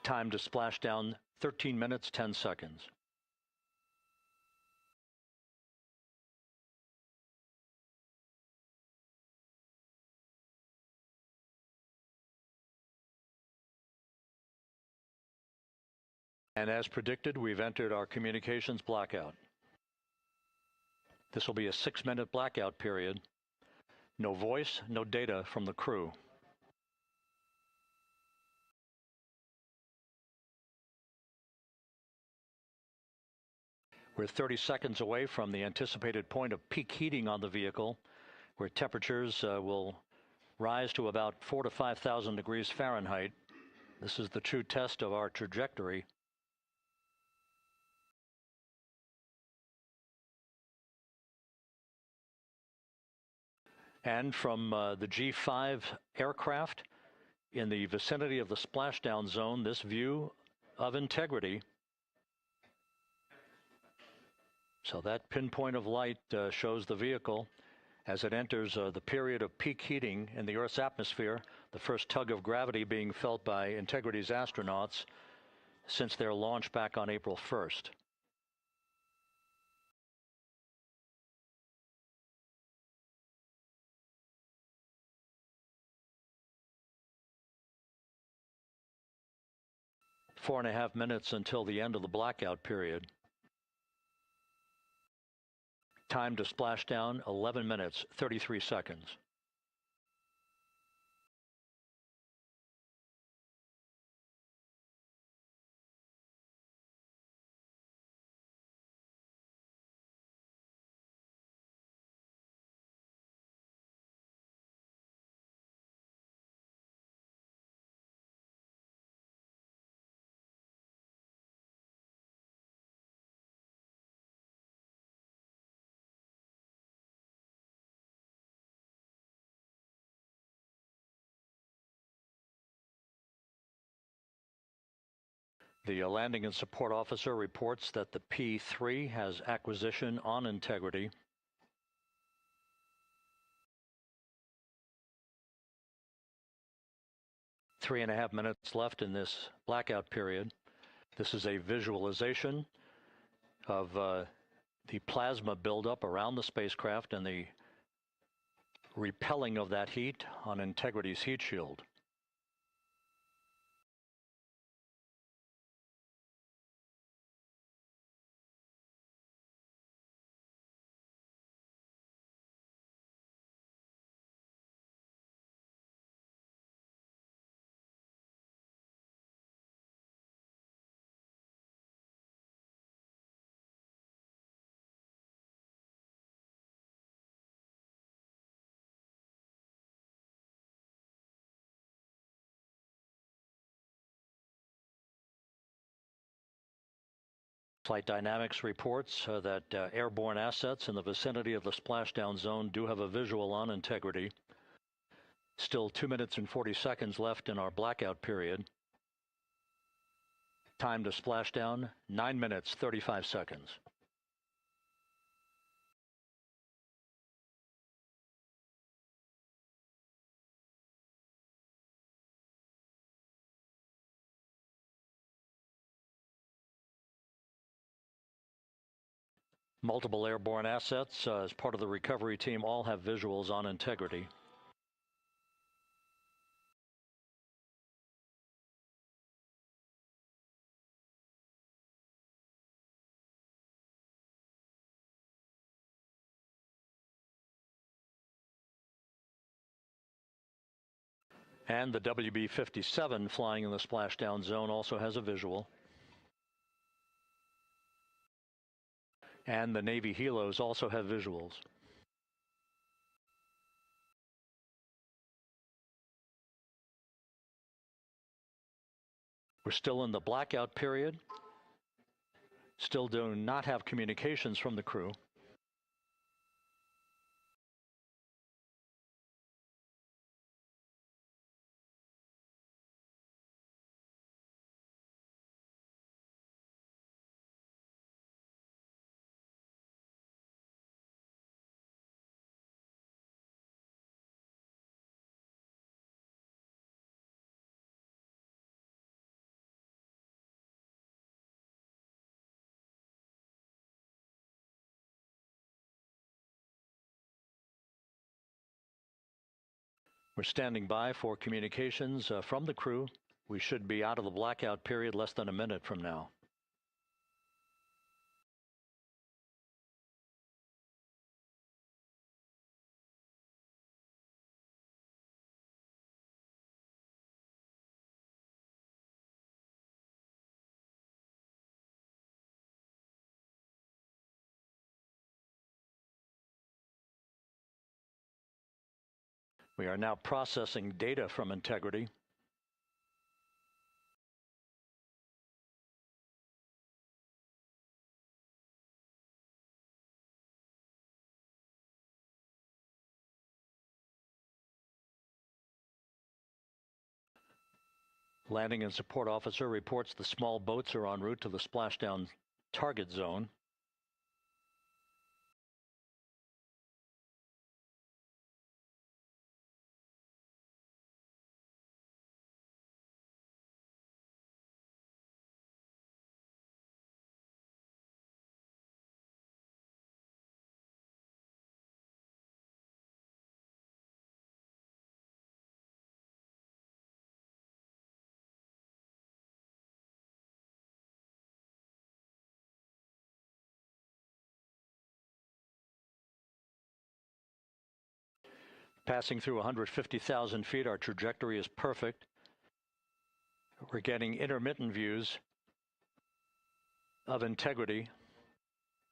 Time to splashdown, 13 minutes, 10 seconds. And as predicted, we've entered our communications blackout. This will be a 6-minute blackout period. No voice, no data from the crew. We're 30 seconds away from the anticipated point of peak heating on the vehicle, where temperatures will rise to about 4,000 to 5,000 degrees Fahrenheit. This is the true test of our trajectory. And from the G5 aircraft in the vicinity of the splashdown zone, this view of integrity. So that pinpoint of light shows the vehicle as it enters the period of peak heating in the Earth's atmosphere, the first tug of gravity being felt by Integrity's astronauts since their launch back on April 1st. Four and a half minutes until the end of the blackout period. Time to splashdown, 11 minutes, 33 seconds. The landing and support officer reports that the P3 has acquisition on Integrity. Three and a half minutes left in this blackout period. This is a visualization of the plasma buildup around the spacecraft and the repelling of that heat on Integrity's heat shield. Flight Dynamics reports that airborne assets in the vicinity of the splashdown zone do have a visual on Integrity. Still 2 minutes and 40 seconds left in our blackout period. Time to splashdown, 9 minutes, 35 seconds. Multiple airborne assets as part of the recovery team all have visuals on Integrity. And the WB-57 flying in the splashdown zone also has a visual. And the Navy helos also have visuals. We're still in the blackout period. Still do not have communications from the crew. We're standing by for communications from the crew. We should be out of the blackout period less than a minute from now. We are now processing data from integrity. Landing and support officer reports the small boats are en route to the splashdown target zone. Passing through 150,000 feet, our trajectory is perfect. We're getting intermittent views of integrity.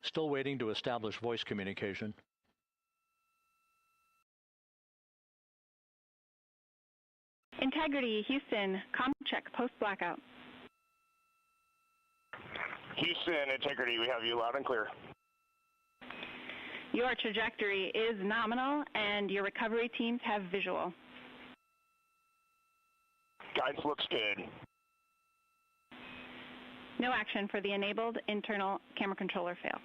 Still waiting to establish voice communication. Integrity, Houston, comm check, post-blackout. Houston, Integrity, we have you loud and clear. Your trajectory is nominal, and your recovery teams have visual. Guidance looks good. No action for the enabled internal camera controller fail.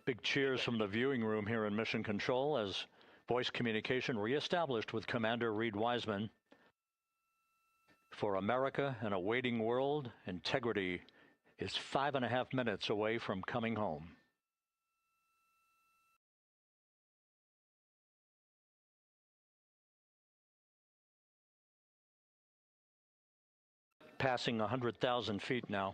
Big cheers from the viewing room here in Mission Control as voice communication reestablished with Commander Reed Wiseman. For America and a waiting world, Integrity is 5.5 minutes away from coming home. Passing 100,000 feet now.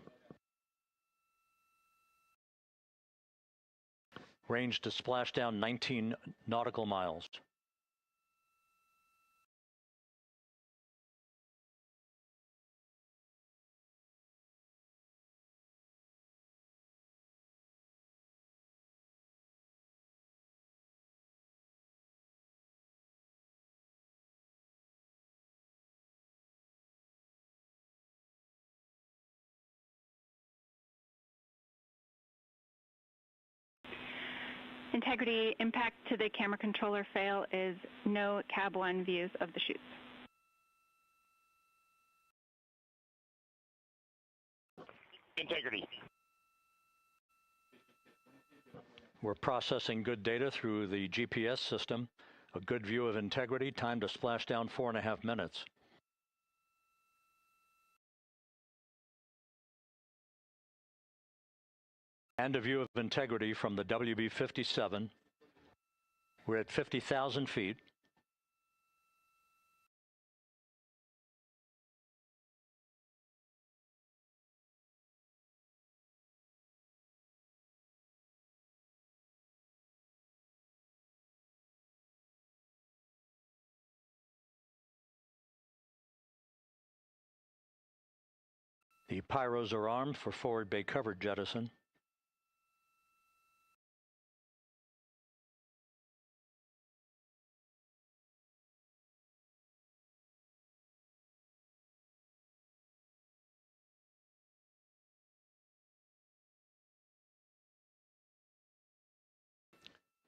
Range to splashdown 19 nautical miles. Integrity, impact to the camera controller fail is no cab 1 views of the chutes. Integrity. We're processing good data through the GPS system. A good view of Integrity, time to splashdown 4.5 minutes. And a view of Integrity from the WB-57. We're at 50,000 feet. The pyros are armed for forward bay cover jettison.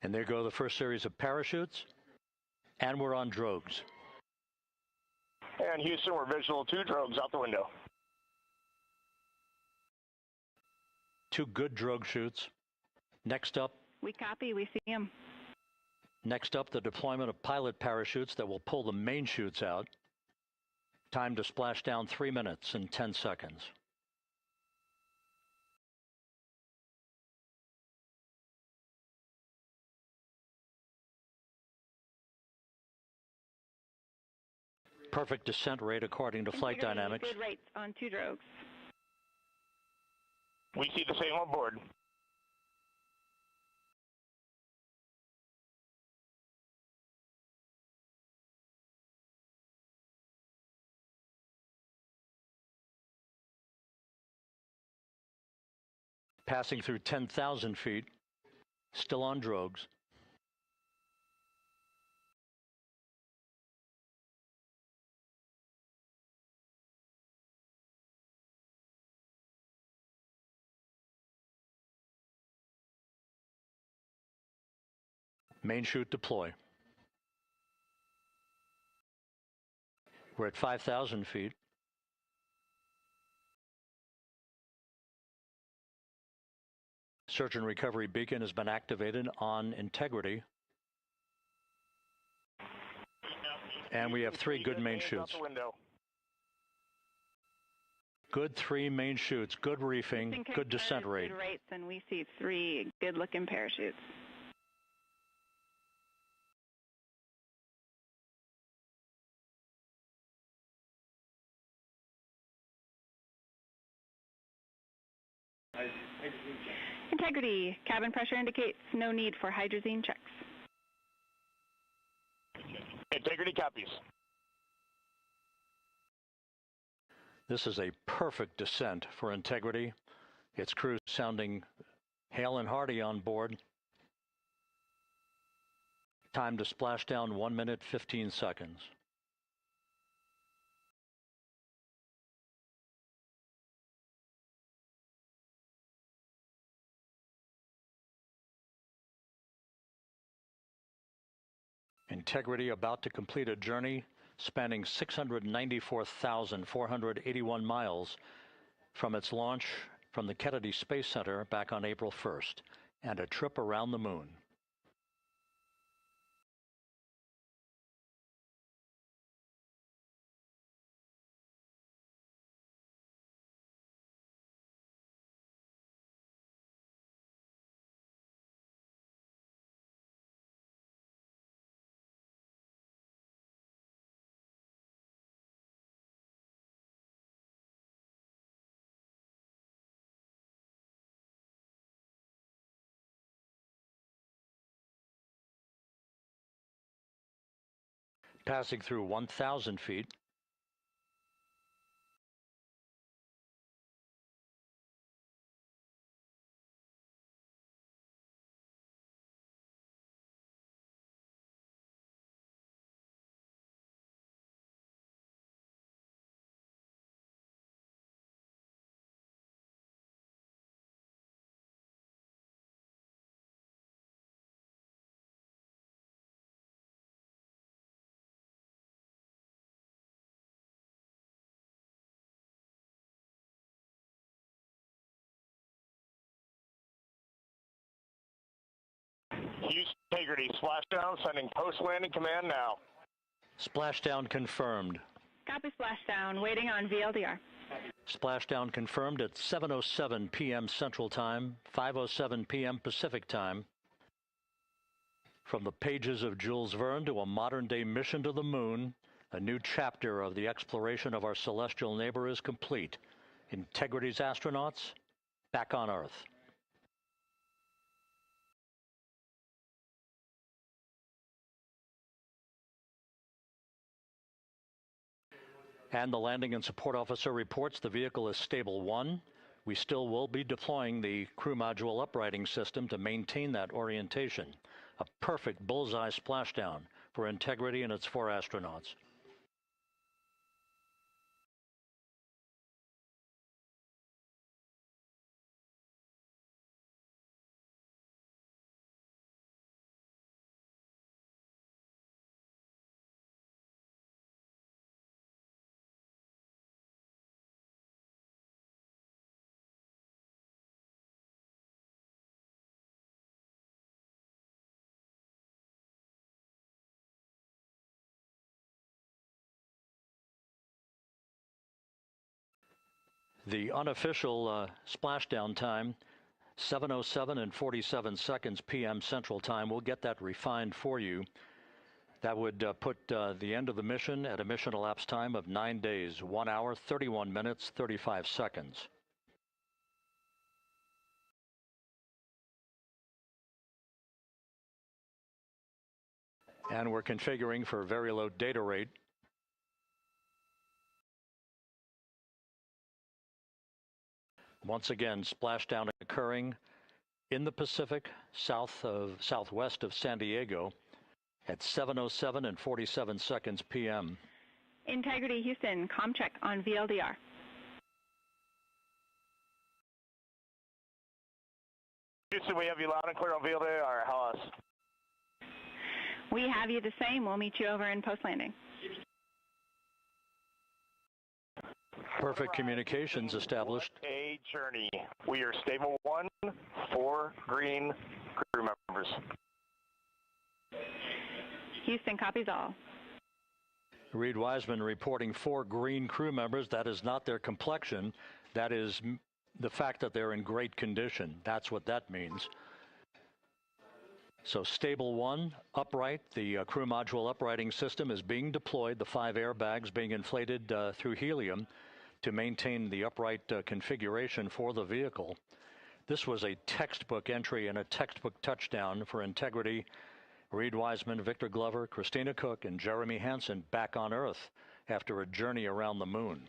And there go the first series of parachutes. And we're on drogues. And Houston, we're visual 2 drogues out the window. 2 good drogue chutes. Next up. We copy, we see them. Next up, the deployment of pilot parachutes that will pull the main chutes out. Time to splash down 3 minutes and 10 seconds. Perfect descent rate according to flight dynamics. Good rates on 2 drogues. We see the same on board. Passing through 10,000 feet, still on drogues. Main chute deploy. We're at 5,000 feet. Search and recovery beacon has been activated on integrity. And we have 3 good main chutes. Good 3 main chutes, good reefing, good descent rate. Good rates, and we see 3 good-looking parachutes. Integrity. Cabin pressure indicates no need for hydrazine checks. Integrity copies. This is a perfect descent for integrity. Its crew sounding hale and hearty on board. Time to splash down 1 minute, 15 seconds. Integrity about to complete a journey spanning 694,481 miles from its launch from the Kennedy Space Center back on April 1st, and a trip around the moon. Passing through 1,000 feet. Houston Integrity, splashdown, sending post-landing command now. Splashdown confirmed. Copy splashdown, waiting on VLDR. Splashdown confirmed at 7:07 p.m. Central Time, 5:07 p.m. Pacific Time. From the pages of Jules Verne to a modern-day mission to the moon, a new chapter of the exploration of our celestial neighbor is complete. Integrity's astronauts back on Earth. And the landing and support officer reports the vehicle is stable 1. We still will be deploying the crew module uprighting system to maintain that orientation. A perfect bullseye splashdown for Integrity and its 4 astronauts. The unofficial splashdown time, 7:07 and 47 seconds p.m. Central Time. We'll get that refined for you. That would put the end of the mission at a mission elapsed time of 9 days, 1 hour, 31 minutes, 35 seconds. And we're configuring for very low data rate. Once again, splashdown occurring in the Pacific, southwest of San Diego at 7:07 and 47 seconds p.m. Integrity Houston, comm check on VLDR. Houston, we have you loud and clear on VLDR. How else? We have you the same. We'll meet you over in post-landing. Perfect communications established. What a journey. We are stable 1, 4 green crew members. Houston copies all. Reed Wiseman reporting 4 green crew members. That is not their complexion. That is the fact that they're in great condition. That's what that means. So stable 1, upright. The crew module uprighting system is being deployed. The 5 airbags being inflated through helium to maintain the upright configuration for the vehicle. This was a textbook entry and a textbook touchdown for Integrity. Reed Wiseman, Victor Glover, Christina Cook, and Jeremy Hansen back on Earth after a journey around the moon.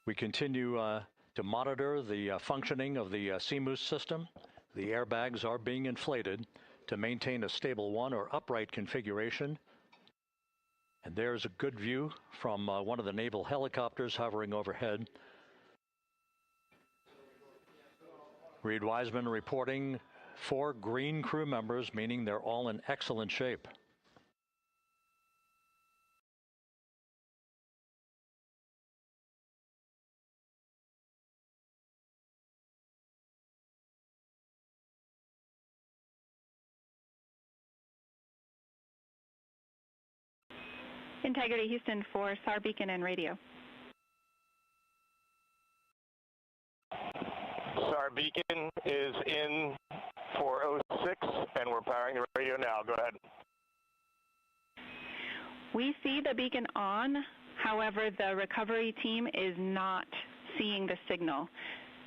We continue to monitor the functioning of the CMOOS system. The airbags are being inflated to maintain a stable 1 or upright configuration. And there's a good view from one of the naval helicopters hovering overhead. Reed Wiseman reporting 4 green crew members, meaning they're all in excellent shape. Integrity Houston for SAR beacon and radio. SAR beacon is in for 06, and we're powering the radio now. Go ahead. We see the beacon on. However, the recovery team is not seeing the signal.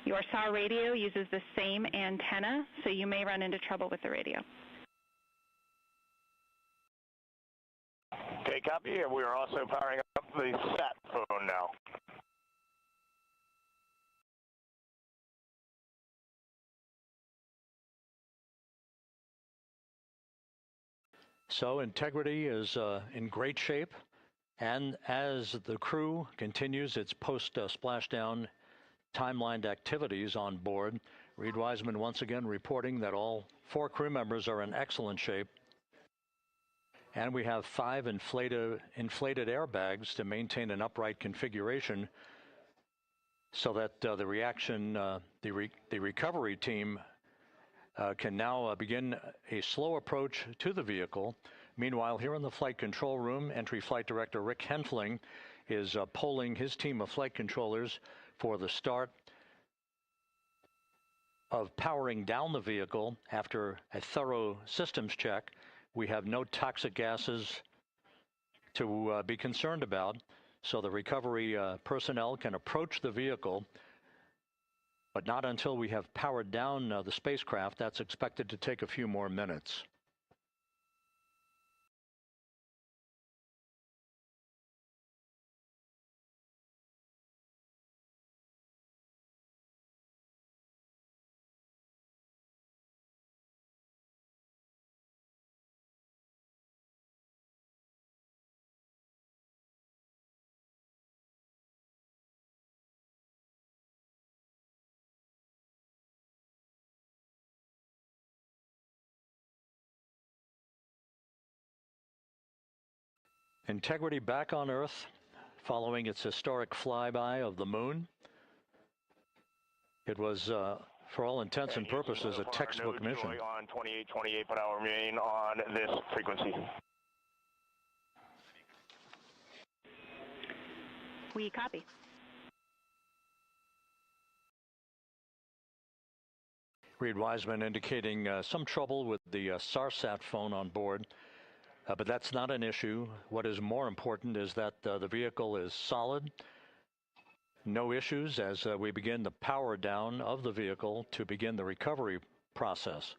Your SAR radio uses the same antenna, so you may run into trouble with the radio. Okay, copy. We are also powering up the sat phone now. So Integrity is in great shape, and as the crew continues its post-splashdown timelined activities on board, Reed Wiseman once again reporting that all 4 crew members are in excellent shape. And we have 5 inflated airbags to maintain an upright configuration so that the recovery team can now begin a slow approach to the vehicle. Meanwhile, here in the flight control room, Entry Flight Director Rick Henfling is polling his team of flight controllers for the start of powering down the vehicle after a thorough systems check. We have no toxic gases to be concerned about, so the recovery personnel can approach the vehicle, but not until we have powered down the spacecraft. That's expected to take a few more minutes. Integrity back on Earth following its historic flyby of the moon. It was, for all intents and purposes, a textbook mission. On 28 but I'll remain on this frequency. We copy. Reed Wiseman indicating some trouble with the SARSAT phone on board, but that's not an issue. What is more important is that the vehicle is solid. No issues as we begin the power down of the vehicle to begin the recovery process.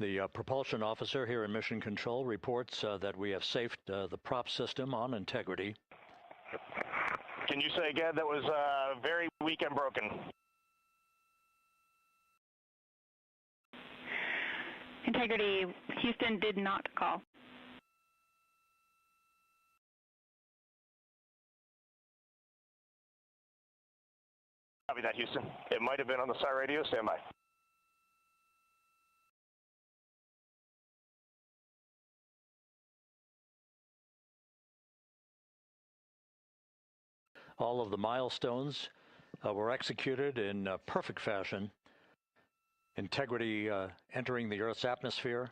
The propulsion officer here in Mission Control reports that we have safed the prop system on Integrity. Can you say again, that was very weak and broken? Integrity, Houston did not call. Copy that, Houston. It might have been on the SAR radio. Stand by. All of the milestones were executed in perfect fashion. Integrity entering the Earth's atmosphere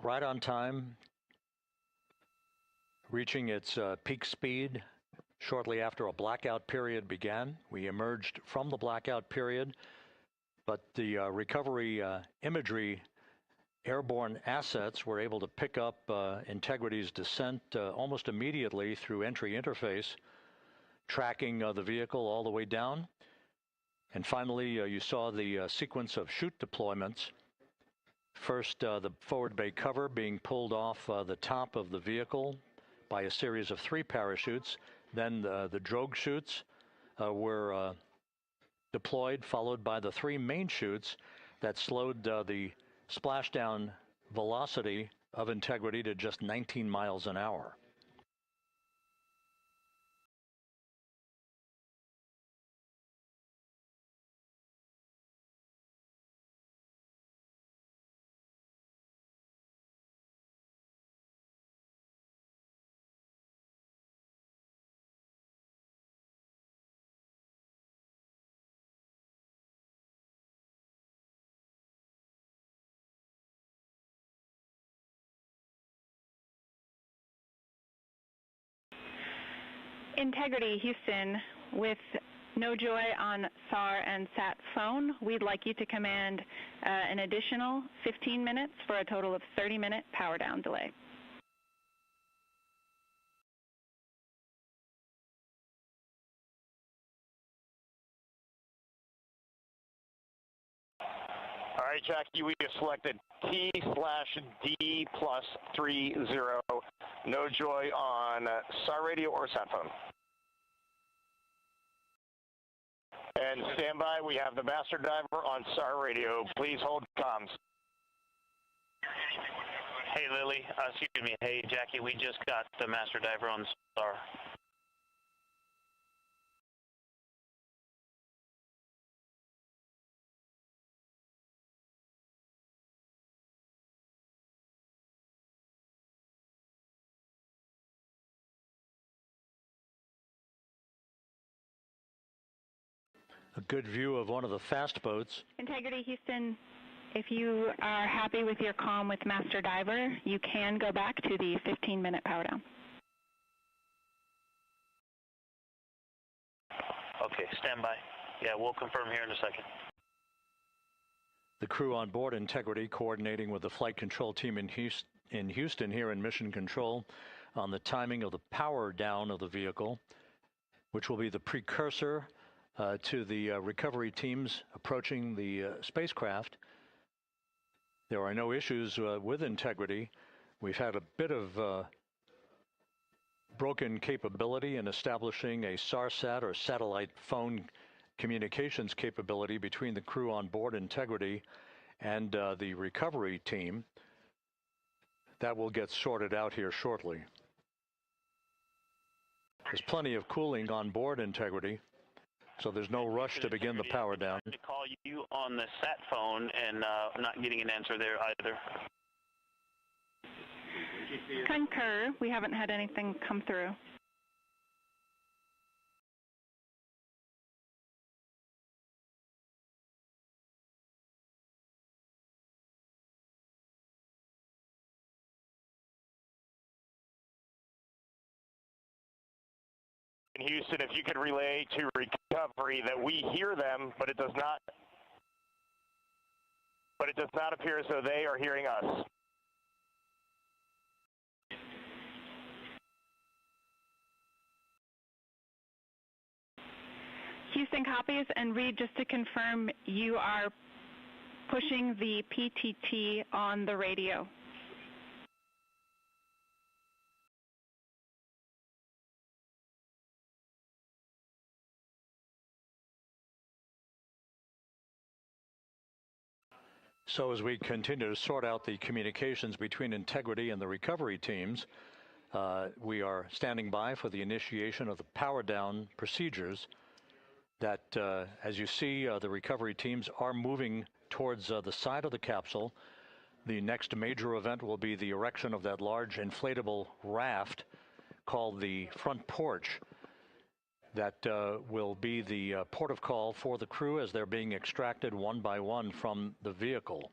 right on time, reaching its peak speed shortly after a blackout period began. We emerged from the blackout period, but the recovery imagery airborne assets were able to pick up Integrity's descent almost immediately through entry interface, tracking the vehicle all the way down. And finally, you saw the sequence of chute deployments. First, the forward bay cover being pulled off the top of the vehicle by a series of 3 parachutes. Then the drogue chutes were deployed, followed by the 3 main chutes that slowed the splashdown velocity of Integrity to just 19 miles an hour. Integrity, Houston, with no joy on SAR and SAT phone, we'd like you to command an additional 15 minutes for a total of 30-minute power down delay. All right, Jackie, we have selected T/D+30. No joy on SAR radio or sat phone. And stand by, we have the master diver on SAR radio. Please hold comms. Hey, Lily. Excuse me. Hey, Jackie, we just got the master diver on SAR. A good view of one of the fast boats. Integrity, Houston, if you are happy with your comm with Master Diver, you can go back to the 15-minute power down. Okay, stand by. Yeah, we'll confirm here in a second. The crew on board Integrity coordinating with the flight control team in Houston here in Mission Control on the timing of the power down of the vehicle, which will be the precursor to the recovery teams approaching the spacecraft. There are no issues with integrity. We've had a bit of broken capability in establishing a SARSAT or satellite phone communications capability between the crew on board Integrity and the recovery team. That will get sorted out here shortly. There's plenty of cooling on board Integrity, so there's no rush to begin the power down. To call you on the sat phone and not getting an answer there either. Concur. We haven't had anything come through. In Houston, if you could relay to recovery that we hear them, but it does not appear as though they are hearing us. Houston copies, and Reed, just to confirm, you are pushing the PTT on the radio. So as we continue to sort out the communications between Integrity and the recovery teams, we are standing by for the initiation of the power down procedures that, as you see, the recovery teams are moving towards the side of the capsule. The next major event will be the erection of that large inflatable raft called the front porch. That will be the port of call for the crew as they're being extracted one by one from the vehicle.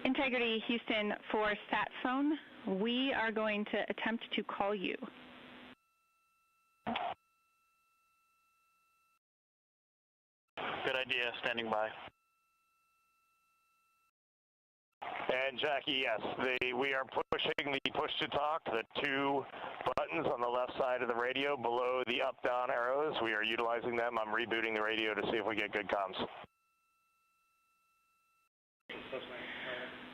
Integrity Houston, for sat phone, we are going to attempt to call you. Good idea, standing by. And Jackie, yes, we are pushing the push to talk, the two buttons on the left side of the radio below the up-down arrows. We are utilizing them. I'm rebooting the radio to see if we get good comms.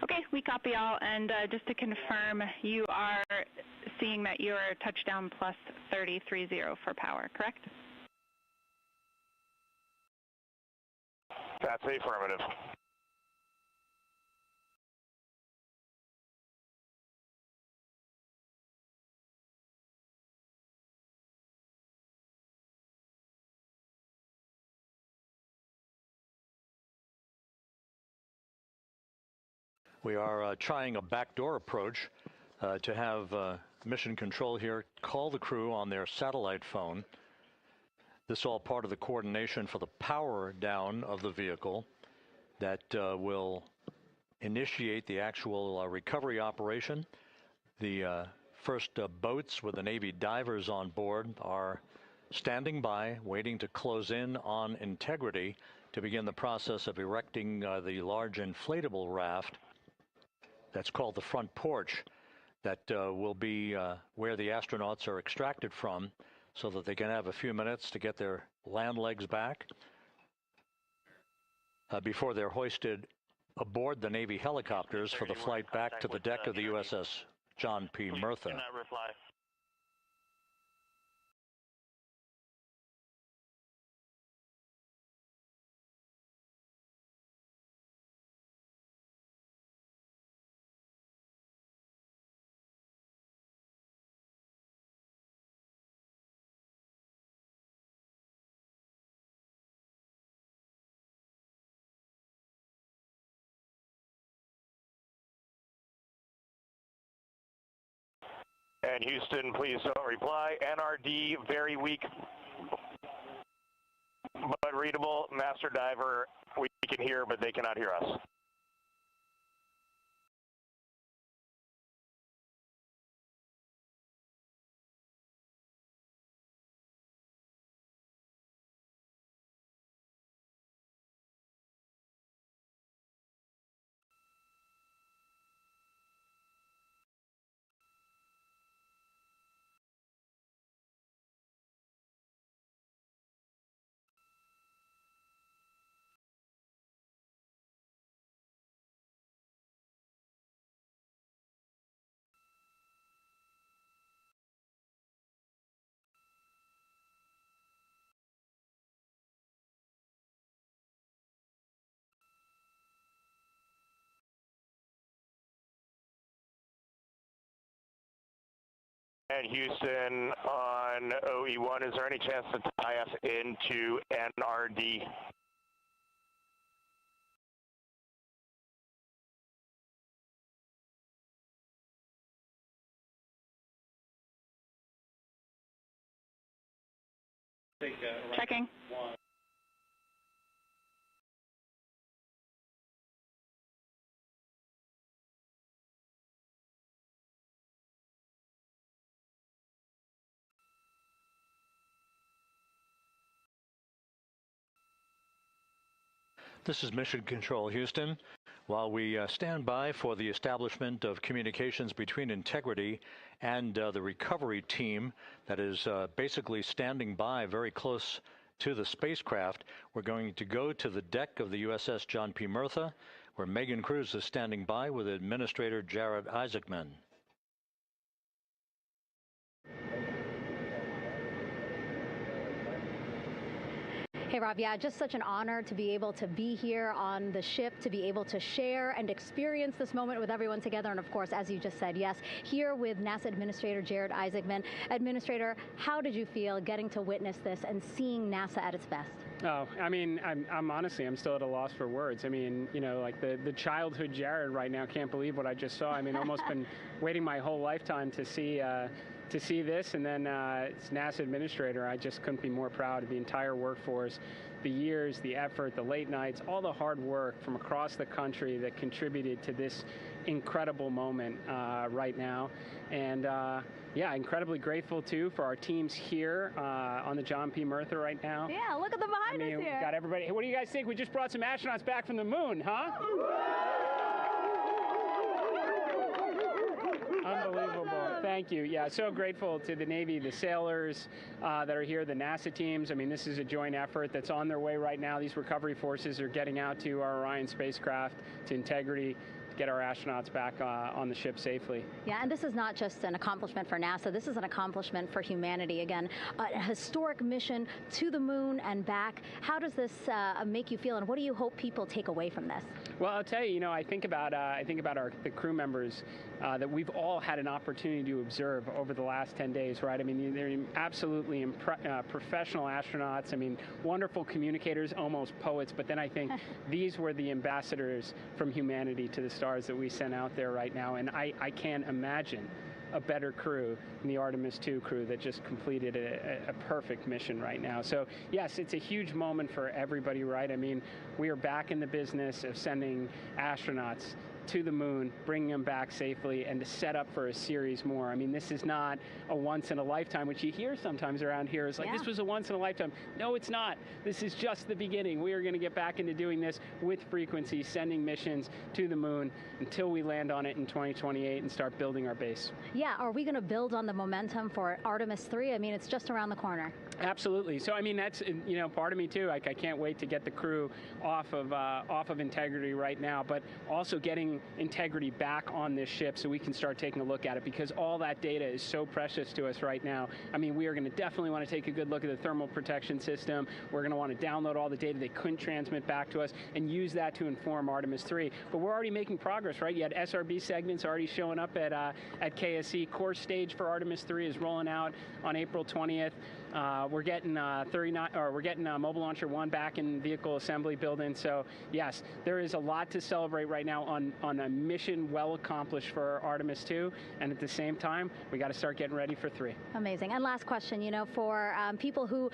Okay, we copy all, and just to confirm, you are seeing that you're touchdown plus 3030 for power, correct? That's affirmative. We are trying a backdoor approach to have mission control here call the crew on their satellite phone. This is all part of the coordination for the power down of the vehicle that will initiate the actual recovery operation. The first boats with the Navy divers on board are standing by, waiting to close in on Integrity to begin the process of erecting the large inflatable raft. That's called the front porch. That will be where the astronauts are extracted from so that they can have a few minutes to get their land legs back before they're hoisted aboard the Navy helicopters for the flight back to the deck of the USS John P. Murtha. And Houston, please don't reply. NRD, very weak, but readable. Master diver, we can hear, but they cannot hear us. And Houston on OE1, is there any chance to tie us into NRD? Checking. This is Mission Control, Houston. While we stand by for the establishment of communications between Integrity and the recovery team that is basically standing by very close to the spacecraft, we're going to go to the deck of the USS John P. Murtha, where Megan Cruz is standing by with Administrator Jared Isaacman. Hey, Rob, yeah, just such an honor to be able to be here on the ship, to be able to share and experience this moment with everyone together. And of course, as you just said, yes, here with NASA Administrator Jared Isaacman. Administrator, how did you feel getting to witness this and seeing NASA at its best? Oh, I mean, I'm honestly, I'm still at a loss for words. I mean, you know, like the childhood Jared right now can't believe what I just saw. I mean, almost been waiting my whole lifetime to see this, and then it's NASA Administrator. I just couldn't be more proud of the entire workforce, the years, the effort, the late nights, all the hard work from across the country that contributed to this incredible moment right now. And yeah, incredibly grateful too for our teams here on the John P. Murtha right now. Yeah, look at them behind us here. Got everybody. Hey, what do you guys think? We just brought some astronauts back from the moon, huh? Unbelievable. Thank you. Yeah, so grateful to the Navy, the sailors that are here, the NASA teams. I mean, this is a joint effort that's on their way right now. These recovery forces are getting out to our Orion spacecraft, to Integrity, get our astronauts back on the ship safely. Yeah, and this is not just an accomplishment for NASA. This is an accomplishment for humanity. Again, a historic mission to the moon and back. How does this make you feel, and what do you hope people take away from this? Well, I'll tell you, you know, I think about the crew members that we've all had an opportunity to observe over the last 10 days, right? I mean, they're absolutely professional astronauts. I mean, wonderful communicators, almost poets. But then I think these were the ambassadors from humanity to the stars that we sent out there right now. And I can't imagine a better crew than the Artemis II crew that just completed a perfect mission right now. So yes, it's a huge moment for everybody, right? I mean, we are back in the business of sending astronauts to the moon, bringing them back safely, and to set up for a series more. I mean, this is not a once in a lifetime, which you hear sometimes around here. It's like, this was a once in a lifetime. No, it's not. This is just the beginning. We are going to get back into doing this with frequency, sending missions to the moon until we land on it in 2028 and start building our base. Yeah, are we going to build on the momentum for Artemis III? I mean, it's just around the corner. Absolutely. So, I mean, that's, you know, part of me too. Like, I can't wait to get the crew off of Integrity right now, but also getting Integrity back on this ship so we can start taking a look at it, because all that data is so precious to us right now. I mean, we are going to definitely want to take a good look at the thermal protection system. We're going to want to download all the data they couldn't transmit back to us and use that to inform Artemis 3. But we're already making progress, right? You had SRB segments already showing up at KSC. Core stage for Artemis 3 is rolling out on April 20th. We're getting Mobile Launcher 1 back in vehicle assembly building. So yes, there is a lot to celebrate right now on a mission well accomplished for Artemis 2, and at the same time, we got to start getting ready for 3. Amazing. And last question, you know, for people who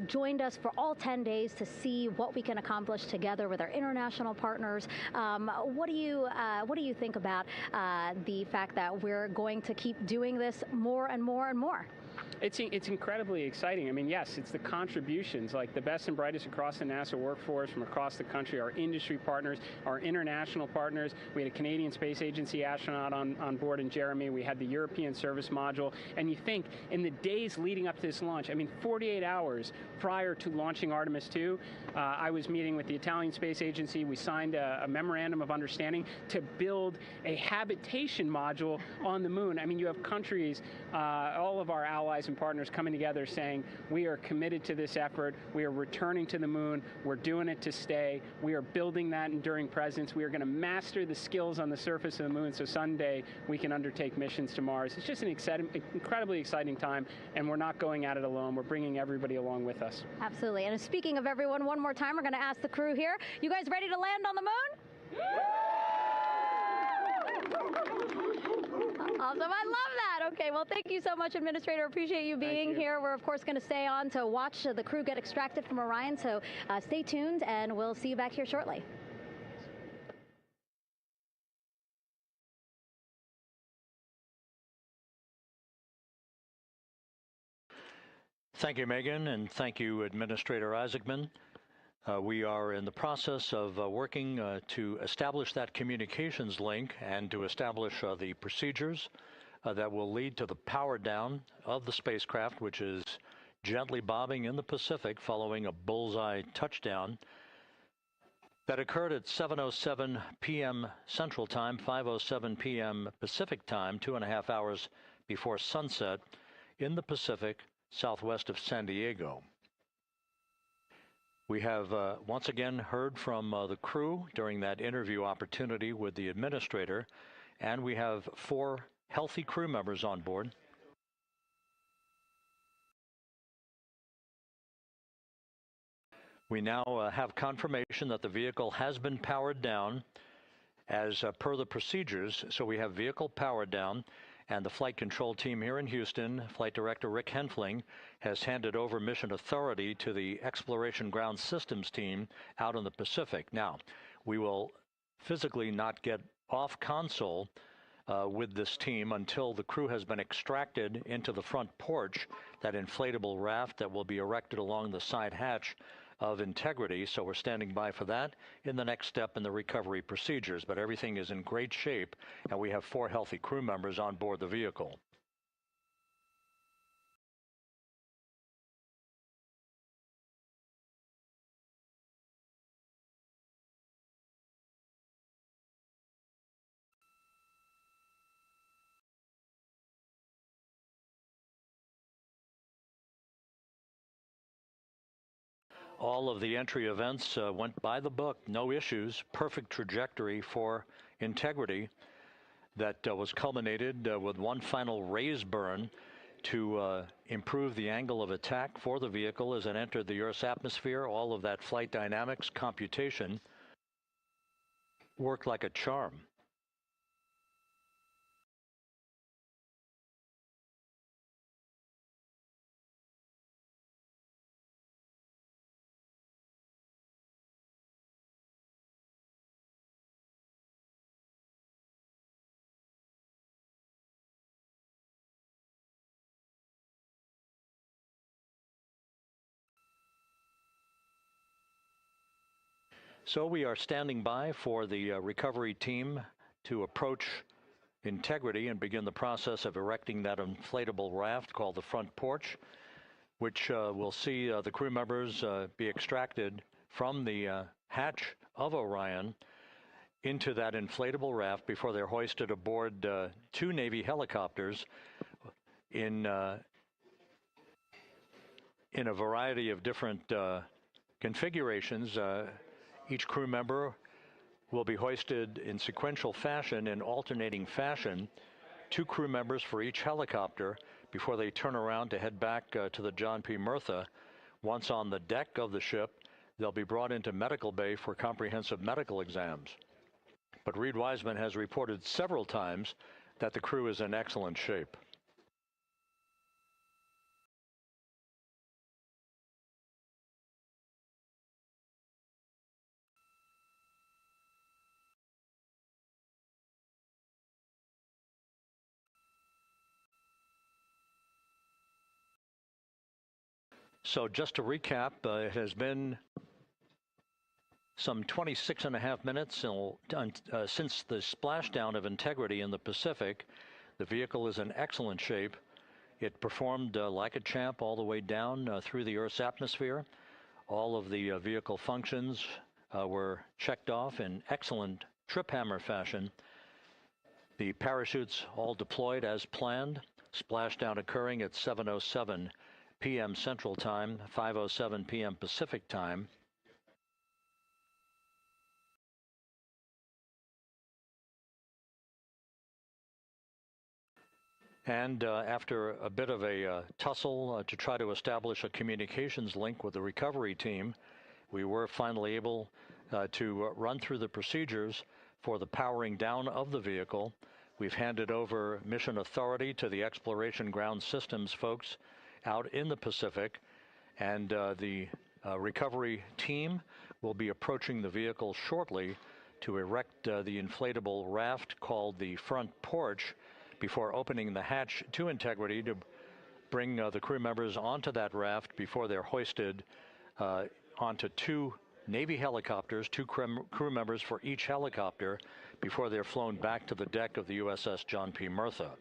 joined us for all 10 days to see what we can accomplish together with our international partners, what do you think about the fact that we're going to keep doing this more and more and more? It's incredibly exciting. I mean, yes, it's the contributions, like the best and brightest across the NASA workforce from across the country, our industry partners, our international partners. We had a Canadian Space Agency astronaut on board in Jeremy. We had the European Service Module. And you think in the days leading up to this launch, I mean, 48 hours prior to launching Artemis 2, I was meeting with the Italian Space Agency. We signed a memorandum of understanding to build a habitation module on the moon. I mean, you have countries, all of our allies, allies and partners coming together saying, we are committed to this effort. We are returning to the moon. We're doing it to stay. We are building that enduring presence. We are going to master the skills on the surface of the moon so someday we can undertake missions to Mars. It's just an incredibly exciting time, and we're not going at it alone. We're bringing everybody along with us. Absolutely. And speaking of everyone, one more time, we're going to ask the crew here, you guys ready to land on the moon? Awesome. I love that. Okay, well, thank you so much, Administrator. Appreciate you being here. We're, of course, going to stay on to watch the crew get extracted from Orion, so stay tuned, and we'll see you back here shortly. Thank you, Megan, and thank you, Administrator Isaacman. We are in the process of working to establish that communications link and to establish the procedures that will lead to the power down of the spacecraft, which is gently bobbing in the Pacific following a bullseye touchdown that occurred at 7:07 p.m. Central Time, 5:07 p.m. Pacific Time, 2.5 hours before sunset in the Pacific southwest of San Diego. We have once again heard from the crew during that interview opportunity with the administrator, and we have 4 healthy crew members on board. We now have confirmation that the vehicle has been powered down as per the procedures. So we have vehicle powered down, and the flight control team here in Houston, Flight Director Rick Henfling, has handed over mission authority to the Exploration Ground Systems team out in the Pacific. Now, we will physically not get off console with this team until the crew has been extracted into the front porch, that inflatable raft that will be erected along the side hatch of Integrity. So we're standing by for that in the next step in the recovery procedures. But everything is in great shape, and we have 4 healthy crew members on board the vehicle. All of the entry events went by the book, no issues, perfect trajectory for Integrity that was culminated with one final raise burn to improve the angle of attack for the vehicle as it entered the Earth's atmosphere. All of that flight dynamics computation worked like a charm. So we are standing by for the recovery team to approach Integrity and begin the process of erecting that inflatable raft called the front porch, which will see the crew members be extracted from the hatch of Orion into that inflatable raft before they're hoisted aboard 2 Navy helicopters in a variety of different configurations. Each crew member will be hoisted in sequential fashion, in alternating fashion, 2 crew members for each helicopter before they turn around to head back to the John P. Murtha. Once on the deck of the ship, they'll be brought into medical bay for comprehensive medical exams. But Reed Wiseman has reported several times that the crew is in excellent shape. So just to recap, it has been some 26.5 minutes since the splashdown of Integrity in the Pacific. The vehicle is in excellent shape. It performed like a champ all the way down through the Earth's atmosphere. All of the vehicle functions were checked off in excellent trip hammer fashion. The parachutes all deployed as planned. Splashdown occurring at 7:07 p.m. Central Time, 5:07 p.m. Pacific Time. And after a bit of a tussle to try to establish a communications link with the recovery team, we were finally able to run through the procedures for the powering down of the vehicle. We've handed over mission authority to the Exploration Ground Systems folks out in the Pacific, and the recovery team will be approaching the vehicle shortly to erect the inflatable raft called the front porch before opening the hatch to Integrity to bring the crew members onto that raft before they're hoisted onto two Navy helicopters, two crew members for each helicopter, before they're flown back to the deck of the USS John P. Murtha.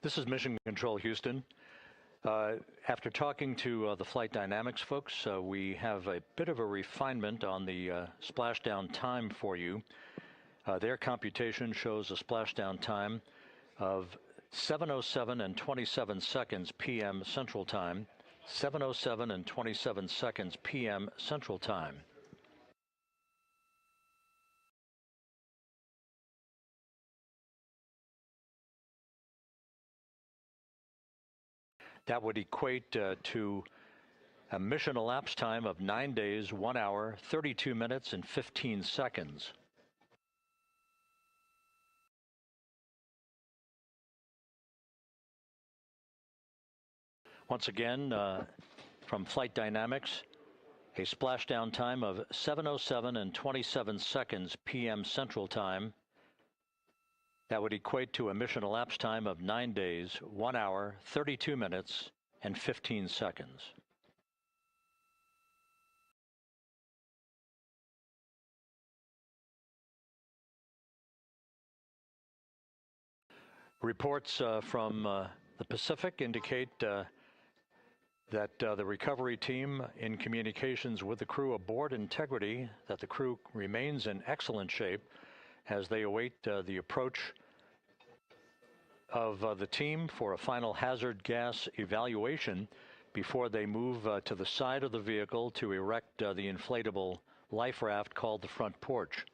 This is Mission Control Houston. After talking to the flight dynamics folks, we have a bit of a refinement on the splashdown time for you. Their computation shows a splashdown time of 7:07 and 27 seconds p.m. Central Time, 7:07 and 27 seconds p.m. Central Time. That would equate to a mission elapsed time of 9 days, 1 hour, 32 minutes, and 15 seconds. Once again, from Flight Dynamics, a splashdown time of 7:07 and 27 seconds p.m. Central Time. That would equate to a mission elapsed time of 9 days, 1 hour, 32 minutes, and 15 seconds. Reports from the Pacific indicate that the recovery team, in communications with the crew aboard Integrity, that the crew remains in excellent shape as they await the approach of the team for a final hazard gas evaluation before they move to the side of the vehicle to erect the inflatable life raft called the front porch.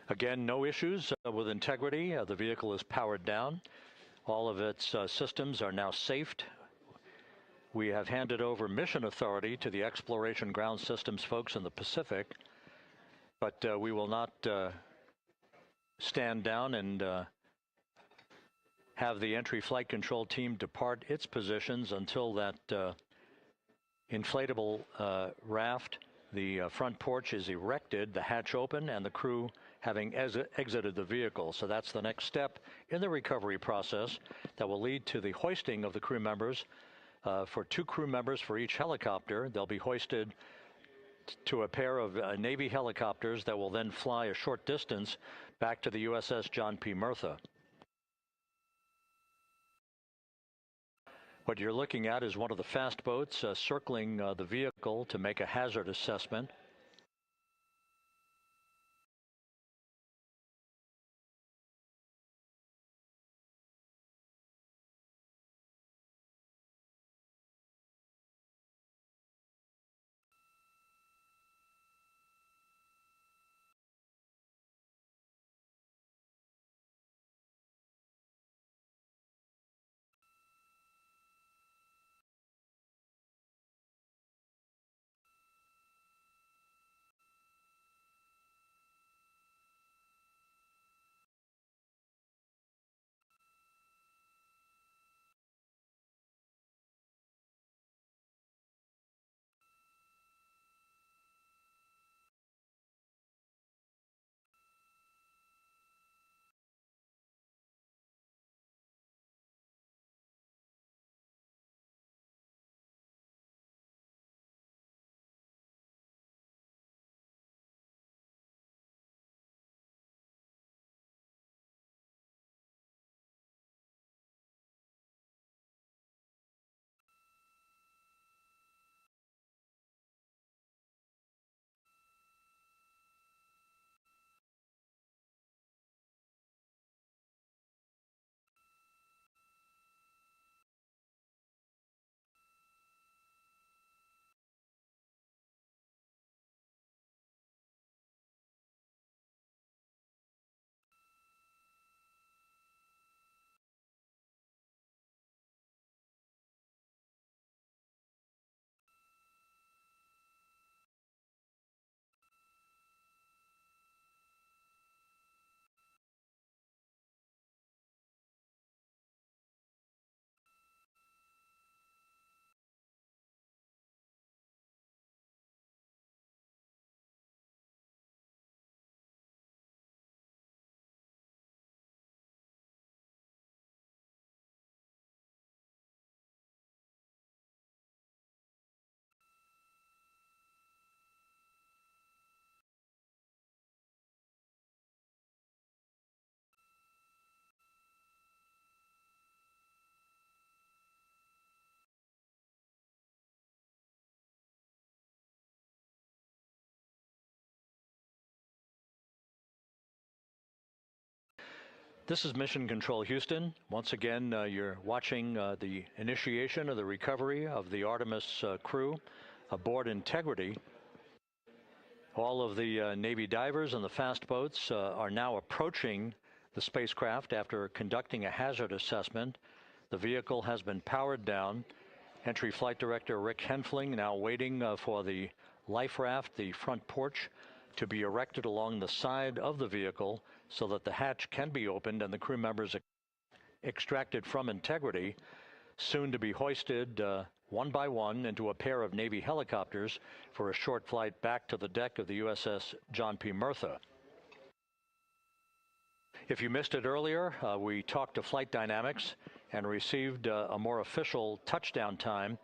Again, no issues with Integrity. The vehicle is powered down. All of its systems are now safed. We have handed over mission authority to the Exploration Ground Systems folks in the Pacific, but we will not stand down and have the entry flight control team depart its positions until that inflatable raft, the front porch, is erected, the hatch open, and the crew having exited the vehicle. So that's the next step in the recovery process that will lead to the hoisting of the crew members. For 2 crew members for each helicopter, they'll be hoisted to a pair of Navy helicopters that will then fly a short distance back to the USS John P. Murtha. What you're looking at is one of the fast boats circling the vehicle to make a hazard assessment. This is Mission Control Houston. Once again, you're watching the initiation of the recovery of the Artemis crew aboard Integrity. All of the Navy divers and the fast boats are now approaching the spacecraft after conducting a hazard assessment. The vehicle has been powered down. Entry Flight Director Rick Henfling now waiting for the life raft, the front porch, to be erected along the side of the vehicle so that the hatch can be opened and the crew members extracted from Integrity, soon to be hoisted one by one into a pair of Navy helicopters for a short flight back to the deck of the USS John P. Murtha. If you missed it earlier, we talked to Flight Dynamics and received a more official touchdown time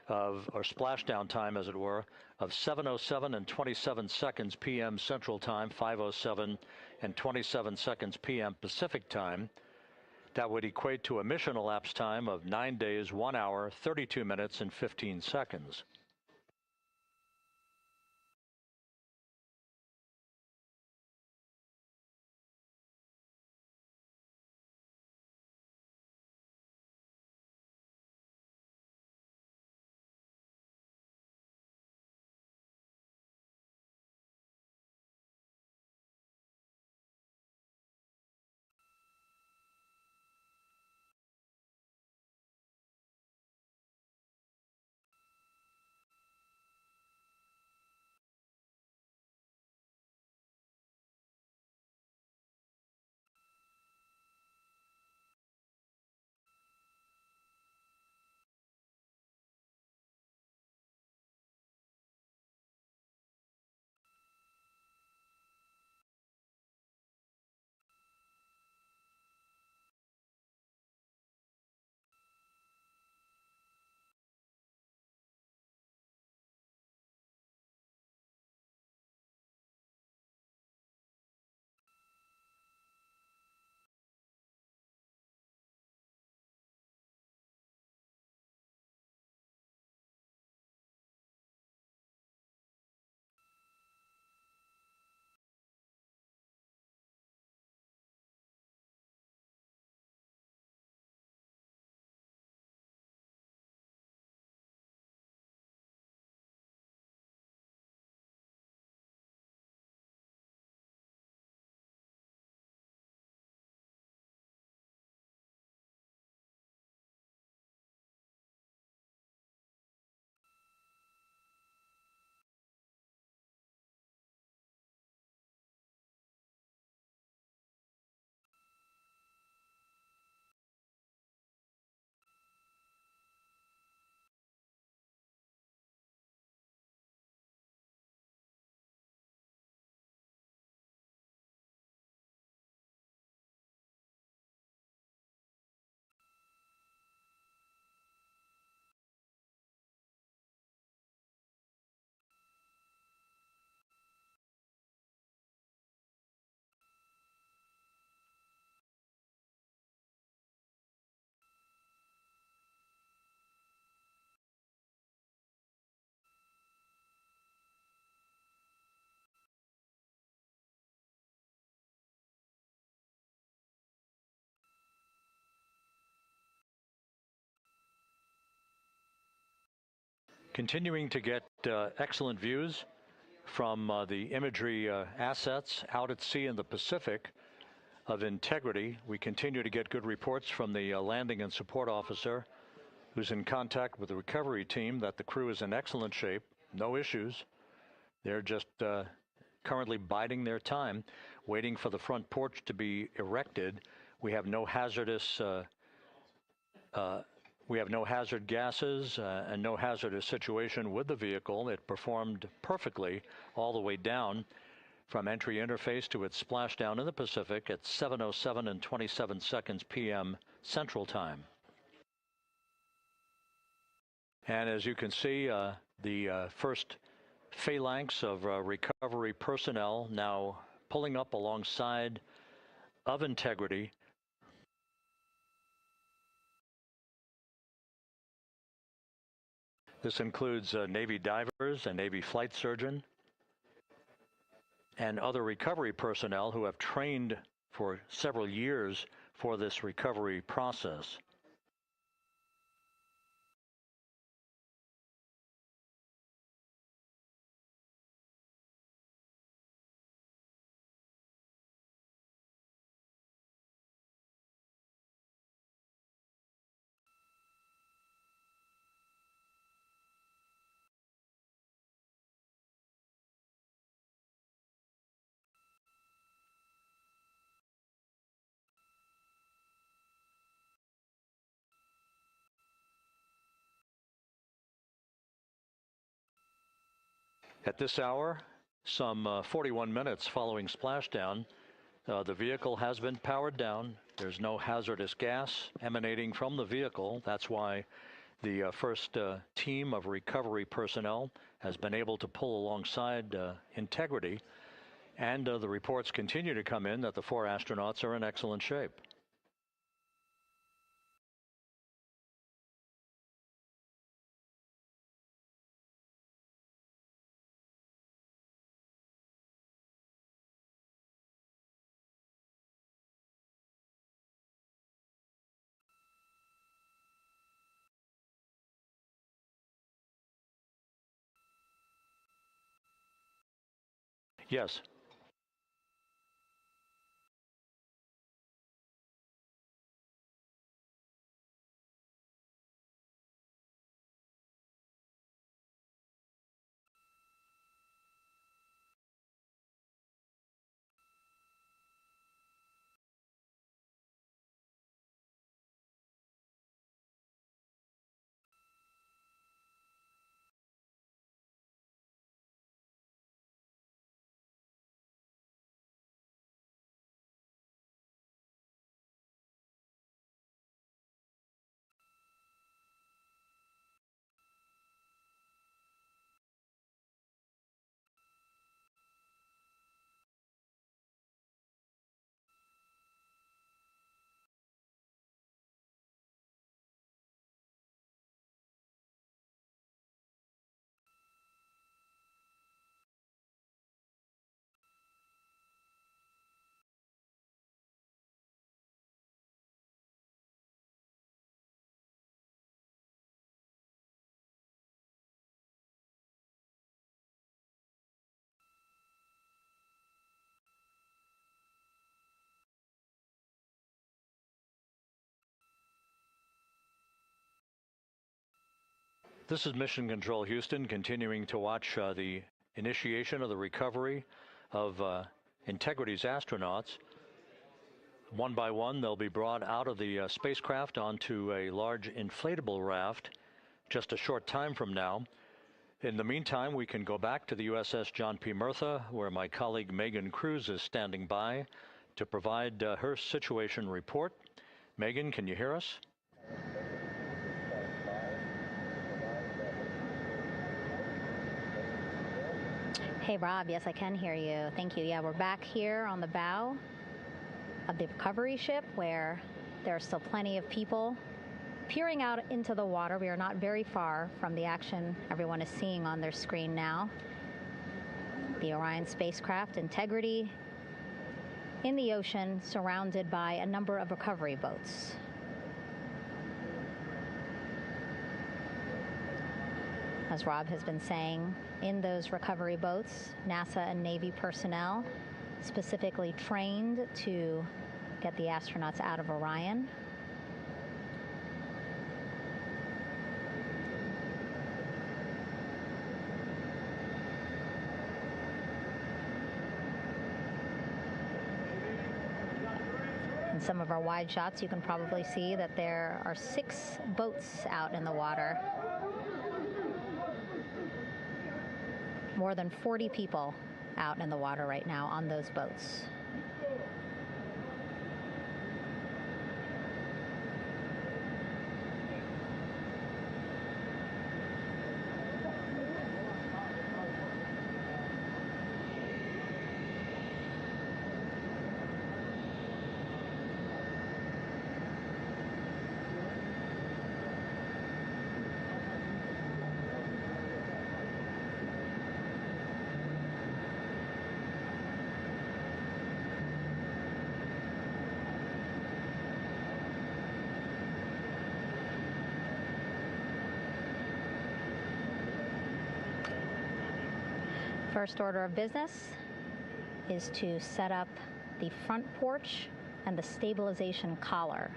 or splashdown time, as it were, of 7:07 and 27 seconds p.m. Central Time, 5:07 and 27 seconds p.m. Pacific Time. That would equate to a mission elapsed time of 9 days, 1 hour, 32 minutes, and 15 seconds. Continuing to get excellent views from the imagery assets out at sea in the Pacific of Integrity. We continue to get good reports from the landing and support officer, who's in contact with the recovery team, that the crew is in excellent shape, no issues. They're just currently biding their time, waiting for the front porch to be erected. We have no hazardous hazard gases and no hazardous situation with the vehicle. It performed perfectly all the way down from entry interface to its splashdown in the Pacific at 7:07 and 27 seconds p.m. Central Time. And as you can see, the first phalanx of recovery personnel now pulling up alongside of Integrity. This includes Navy divers and Navy flight surgeon and other recovery personnel who have trained for several years for this recovery process. At this hour, some 41 minutes following splashdown, The vehicle has been powered down. There's no hazardous gas emanating from the vehicle. That's why the first team of recovery personnel has been able to pull alongside Integrity. And the reports continue to come in that the 4 astronauts are in excellent shape. Yes. This is Mission Control Houston, continuing to watch the initiation of the recovery of Integrity's astronauts. One by one, they'll be brought out of the spacecraft onto a large inflatable raft just a short time from now. In the meantime, we can go back to the USS John P. Murtha, where my colleague Megan Cruz is standing by to provide her situation report. Megan, can you hear us? Hey, Rob. Yes, I can hear you. Thank you. Yeah, we're back here on the bow of the recovery ship where there are still plenty of people peering out into the water. We are not very far from the action everyone is seeing on their screen now. The Orion spacecraft, Integrity, in the ocean, surrounded by a number of recovery boats. As Rob has been saying, in those recovery boats, NASA and Navy personnel specifically trained to get the astronauts out of Orion. In some of our wide shots, you can probably see that there are 6 boats out in the water. More than 40 people out in the water right now on those boats. First order of business is to set up the front porch and the stabilization collar.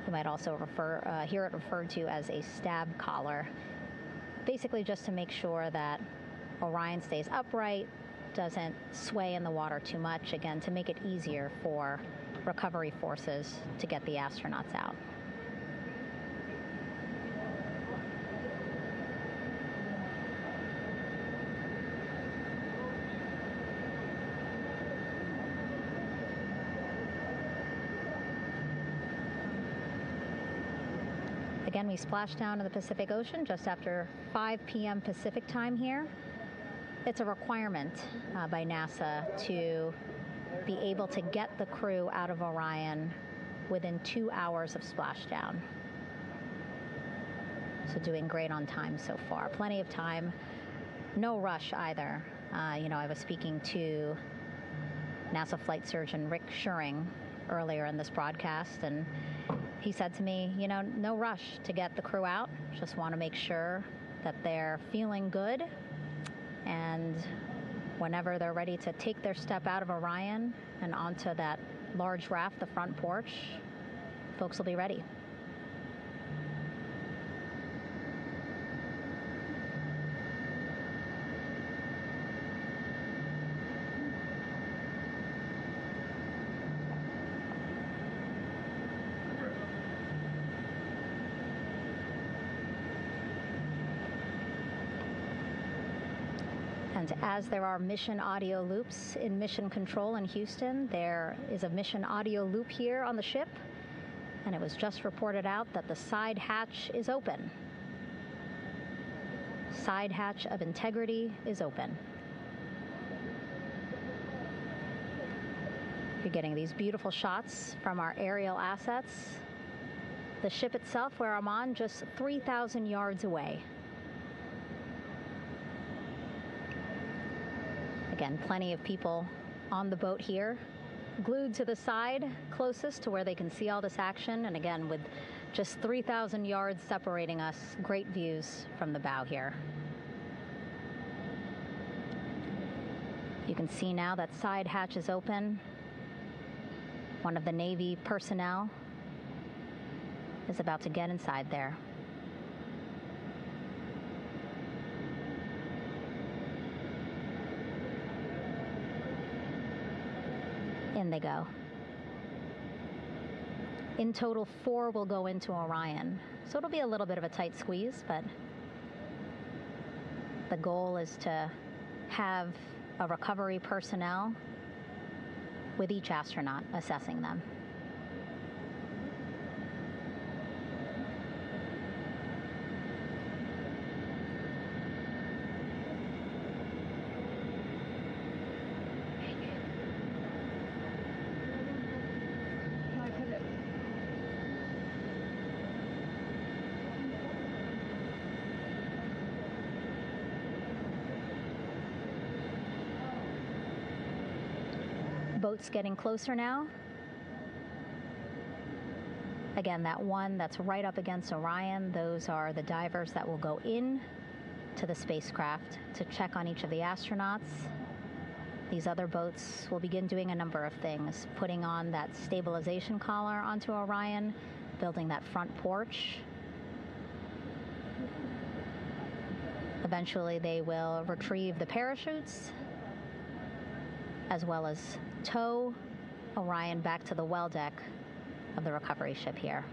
You might also hear it referred to as a stab collar. Basically just to make sure that Orion stays upright, doesn't sway in the water too much, again, to make it easier for recovery forces to get the astronauts out. Again, we splashed down in the Pacific Ocean just after 5 p.m. Pacific time here. It's a requirement by NASA to be able to get the crew out of Orion within 2 hours of splashdown. So doing great on time so far. Plenty of time. No rush either. I was speaking to NASA flight surgeon Rick Schuring earlier in this broadcast, and he said to me, no rush to get the crew out. Just want to make sure that they're feeling good, and whenever they're ready to take their step out of Orion and onto that large raft, the front porch, folks will be ready. And as there are mission audio loops in Mission Control in Houston, there is a mission audio loop here on the ship, and it was just reported out that the side hatch is open. Side hatch of Integrity is open. You're getting these beautiful shots from our aerial assets. The ship itself, where I'm on, just 3,000 yards away. Again, plenty of people on the boat here, glued to the side closest to where they can see all this action. And again, with just 3,000 yards separating us, great views from the bow here. You can see now that side hatch is open. One of the Navy personnel is about to get inside there. In they go. In total, 4 will go into Orion. So it'll be a little bit of a tight squeeze, but the goal is to have a recovery personnel with each astronaut assessing them. Boats getting closer now. Again, that one that's right up against Orion, those are the divers that will go in to the spacecraft to check on each of the astronauts. These other boats will begin doing a number of things, putting on that stabilization collar onto Orion, building that front porch. Eventually, they will retrieve the parachutes, as well as tow Orion back to the well deck of the recovery ship here.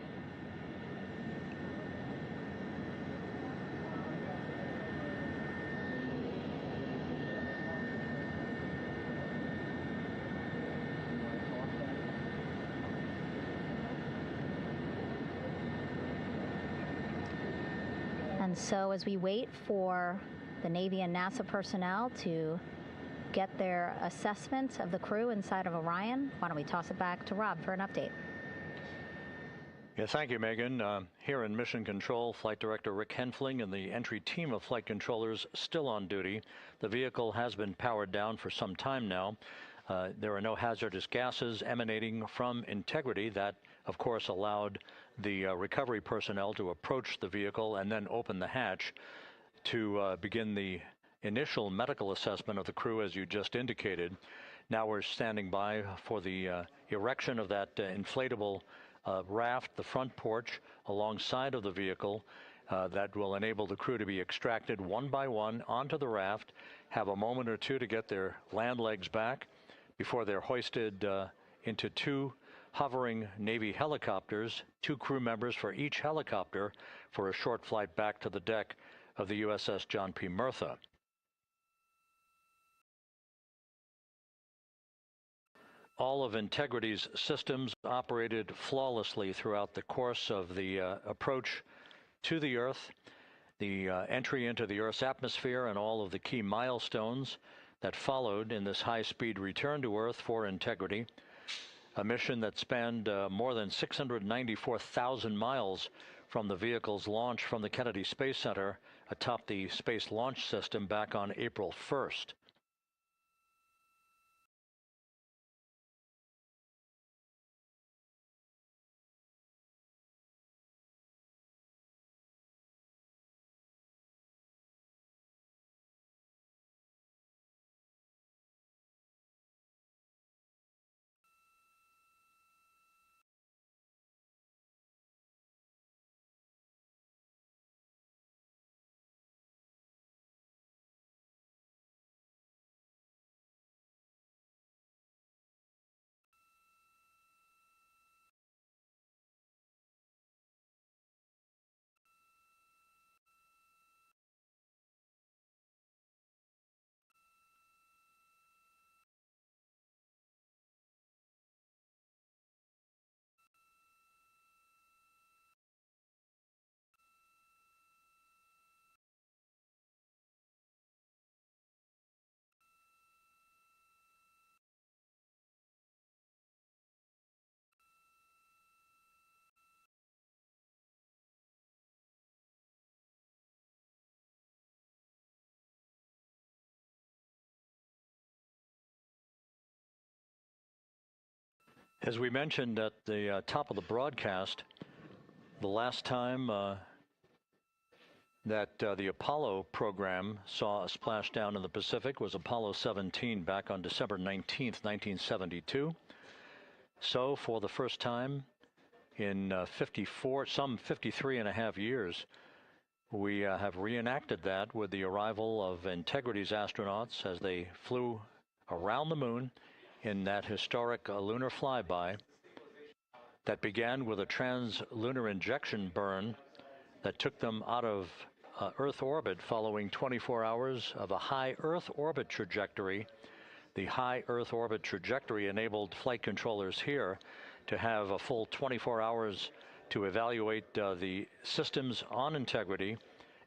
And so as we wait for the Navy and NASA personnel to get their assessment of the crew inside of Orion, why don't we toss it back to Rob for an update? Yeah, thank you, Megan. Here in Mission Control, Flight Director Rick Henfling and the entry team of flight controllers still on duty. The vehicle has been powered down for some time now. There are no hazardous gases emanating from Integrity. That, of course, allowed the recovery personnel to approach the vehicle and then open the hatch to begin the initial medical assessment of the crew, as you just indicated. Now we're standing by for the erection of that inflatable raft, the front porch, alongside of the vehicle that will enable the crew to be extracted one by one onto the raft, have a moment or two to get their land legs back before they're hoisted into 2 hovering Navy helicopters, 2 crew members for each helicopter, for a short flight back to the deck of the USS John P. Murtha. All of Integrity's systems operated flawlessly throughout the course of the approach to the Earth, the entry into the Earth's atmosphere, and all of the key milestones that followed in this high-speed return to Earth for Integrity, a mission that spanned more than 694,000 miles from the vehicle's launch from the Kennedy Space Center atop the Space Launch System back on April 1st. As we mentioned at the top of the broadcast, the last time that the Apollo program saw a splashdown in the Pacific was Apollo 17 back on December 19th, 1972. So for the first time in 53 and a half years, we have reenacted that with the arrival of Integrity's astronauts as they flew around the moon in that historic lunar flyby that began with a trans-lunar injection burn that took them out of Earth orbit following 24 hours of a high Earth orbit trajectory. The high Earth orbit trajectory enabled flight controllers here to have a full 24 hours to evaluate the systems on Integrity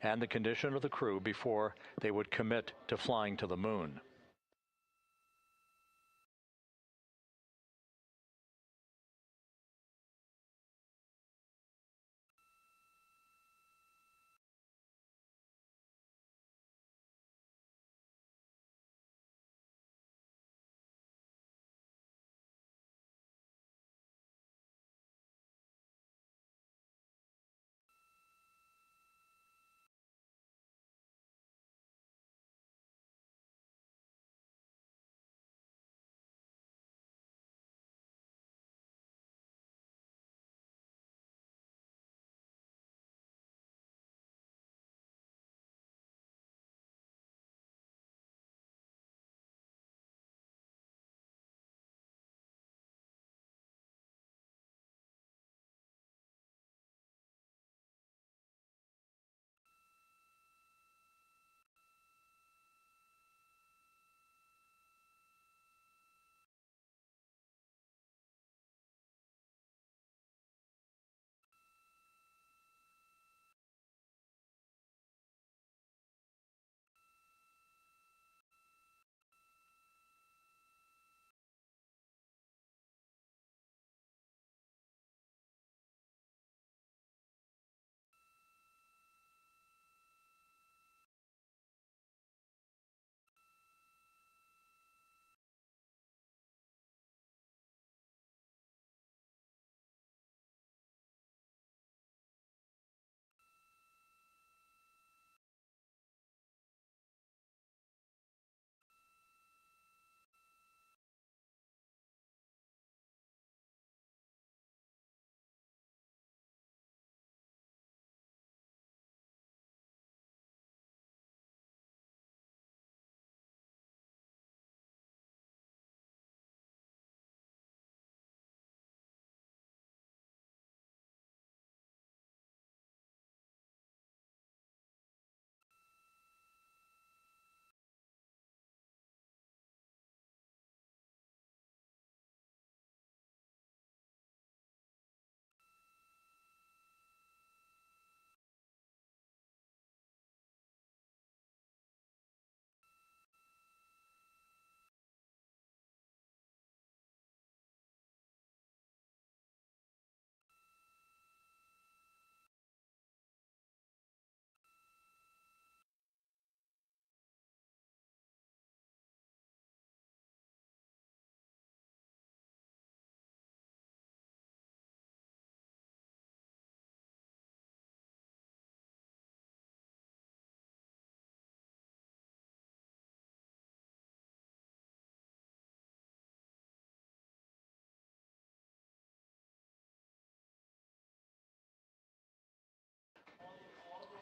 and the condition of the crew before they would commit to flying to the moon.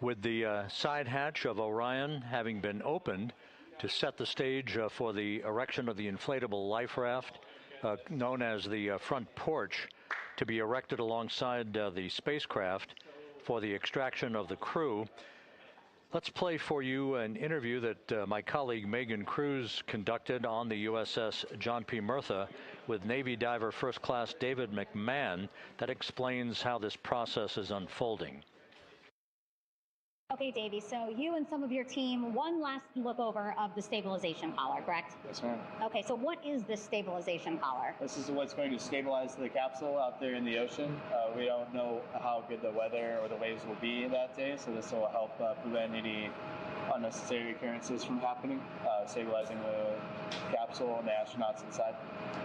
With the side hatch of Orion having been opened to set the stage for the erection of the inflatable life raft, known as the front porch, to be erected alongside the spacecraft for the extraction of the crew. Let's play for you an interview that my colleague Megan Cruz conducted on the USS John P. Murtha with Navy diver First Class David McMahon that explains how this process is unfolding. Okay, Davey, so you and some of your team, one last look over of the stabilization collar, correct? Yes, ma'am. Okay, so what is this stabilization collar? This is what's going to stabilize the capsule out there in the ocean. We don't know how good the weather or the waves will be that day, so this will help prevent any unnecessary occurrences from happening, stabilizing the capsule and the astronauts inside.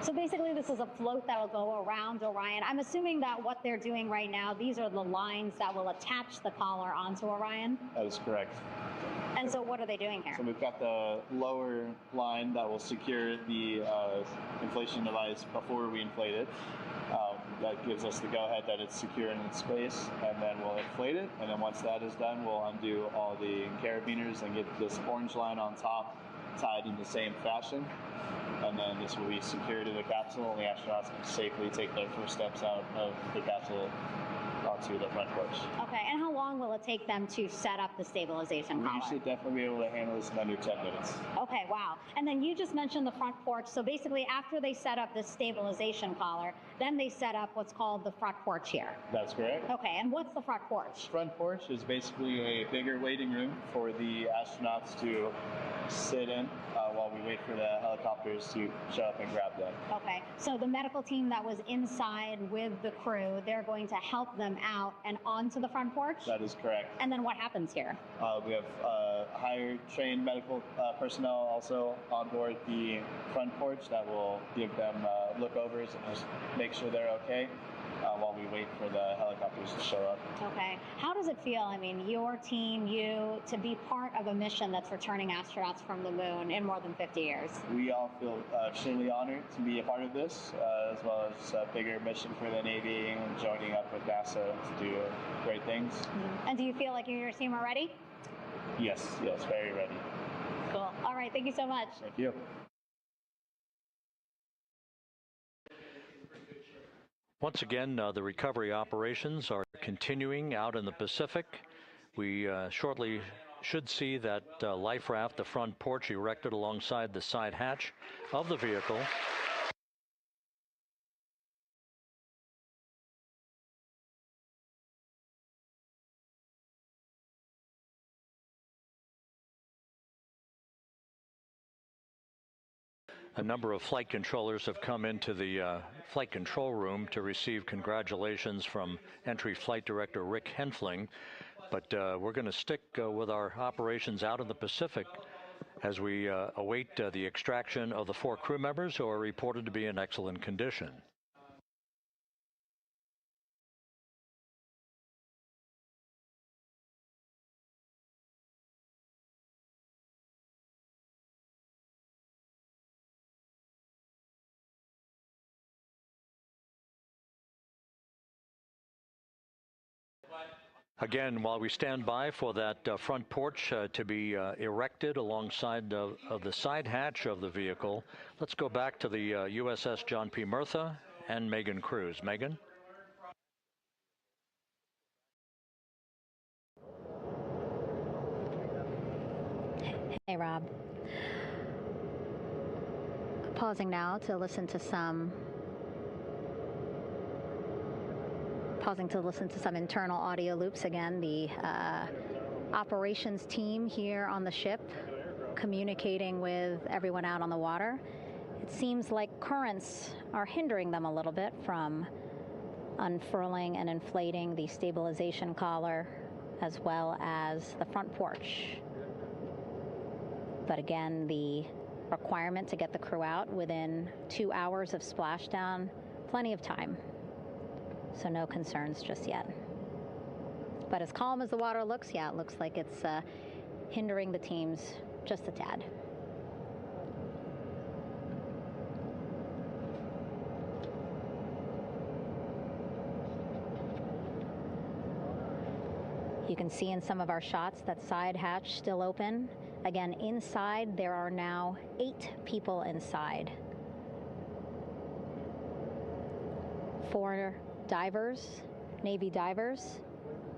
So basically this is a float that will go around Orion. I'm assuming that what they're doing right now, these are the lines that will attach the collar onto Orion? That is correct. And so what are they doing here? So we've got the lower line that will secure the inflation device before we inflate it. That gives us the go-ahead that it's secure in its space, and then we'll inflate it, and then once that is done, we'll undo all the carabiners and get this orange line on top tied in the same fashion, and then this will be secured to the capsule, and the astronauts can safely take their first steps out of the capsule onto the front porch. Okay, and how long will it take them to set up the stabilization collar? We should definitely be able to handle this in under 10 minutes. Okay, wow. And then you just mentioned the front porch. So basically after they set up the stabilization collar, then they set up what's called the front porch here. That's correct. Okay, and what's the front porch? Front porch is basically a bigger waiting room for the astronauts to sit in while we wait for the helicopters to show up and grab them. Okay, so the medical team that was inside with the crew, they're going to help them out and onto the front porch? That is correct. And then what happens here? We have higher trained medical personnel also on board the front porch that will give them lookovers and just make sure they're okay while we wait for the helicopters to show up. Okay. How does it feel, I mean, your team, you, to be part of a mission that's returning astronauts from the moon in more than 50 years? We all feel extremely honored to be a part of this, as well as a bigger mission for the Navy and joining up with NASA to do great things. Mm-hmm. And do you feel like you and your team are ready? Yes, very ready. Cool. All right, thank you so much. Thank you. Once again, the recovery operations are continuing out in the Pacific. We shortly should see that life raft, the front porch, erected alongside the side hatch of the vehicle. A number of flight controllers have come into the flight control room to receive congratulations from Entry Flight Director Rick Henfling. But we're going to stick with our operations out in the Pacific as we await the extraction of the 4 crew members who are reported to be in excellent condition. Again, while we stand by for that front porch to be erected alongside of the side hatch of the vehicle, let's go back to the USS John P. Murtha and Megan Cruz. Megan? Hey, Rob. Pausing now to listen to some internal audio loops. Again, the operations team here on the ship communicating with everyone out on the water. It seems like currents are hindering them a little bit from unfurling and inflating the stabilization collar as well as the front porch. But again, the requirement to get the crew out within 2 hours of splashdown, plenty of time. So no concerns just yet. But as calm as the water looks, yeah, it looks like it's hindering the teams just a tad. You can see in some of our shots that side hatch still open. Again, inside there are now 8 people inside. 4 divers, Navy divers,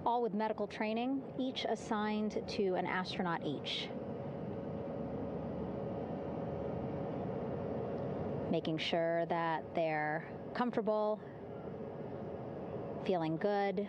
all with medical training, each assigned to an astronaut each. Making sure that they're comfortable, feeling good.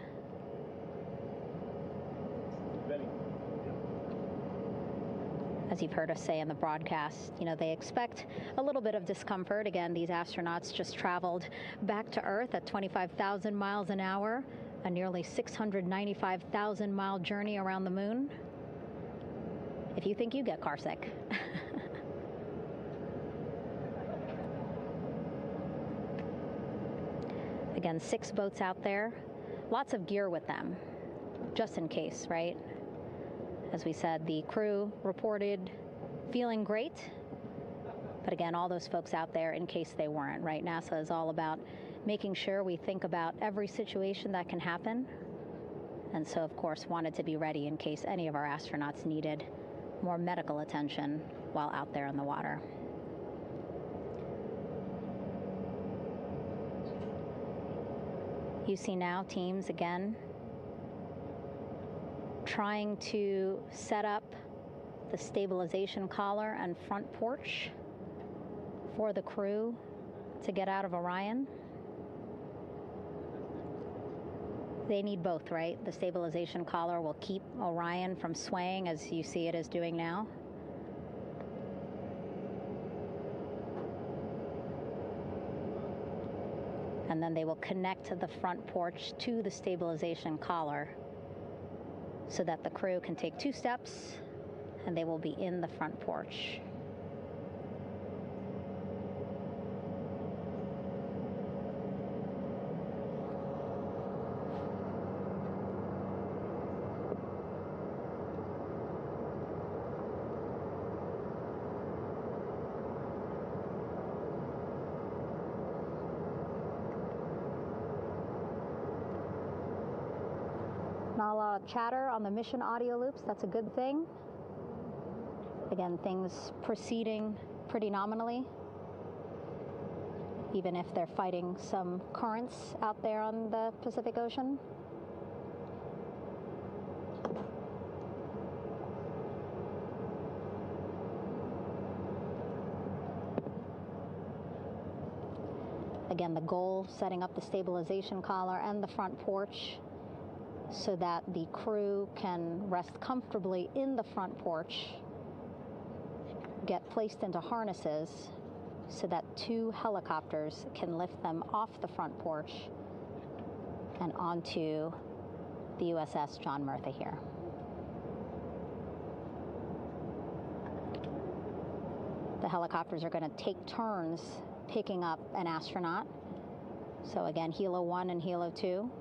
As you've heard us say in the broadcast, they expect a little bit of discomfort. Again, these astronauts just traveled back to Earth at 25,000 miles an hour, a nearly 695,000-mile journey around the moon. If you think you get car sick. Again, 6 boats out there, lots of gear with them, just in case, right? As we said, the crew reported feeling great, but again, all those folks out there in case they weren't, right? NASA is all about making sure we think about every situation that can happen, and so, of course, wanted to be ready in case any of our astronauts needed more medical attention while out there in the water. You see now teams, again, trying to set up the stabilization collar and front porch for the crew to get out of Orion. They need both, right? The stabilization collar will keep Orion from swaying as you see it is doing now. And then they will connect the front porch to the stabilization collar so that the crew can take 2 steps and they will be in the front porch. Not a lot of chatter on the mission audio loops. That's a good thing. Again, things proceeding pretty nominally, even if they're fighting some currents out there on the Pacific Ocean. Again, the goal, setting up the stabilization collar and the front porch so that the crew can rest comfortably in the front porch, get placed into harnesses so that 2 helicopters can lift them off the front porch and onto the USS John Murtha here. The helicopters are going to take turns picking up an astronaut. So again, Helo 1 and Helo 2.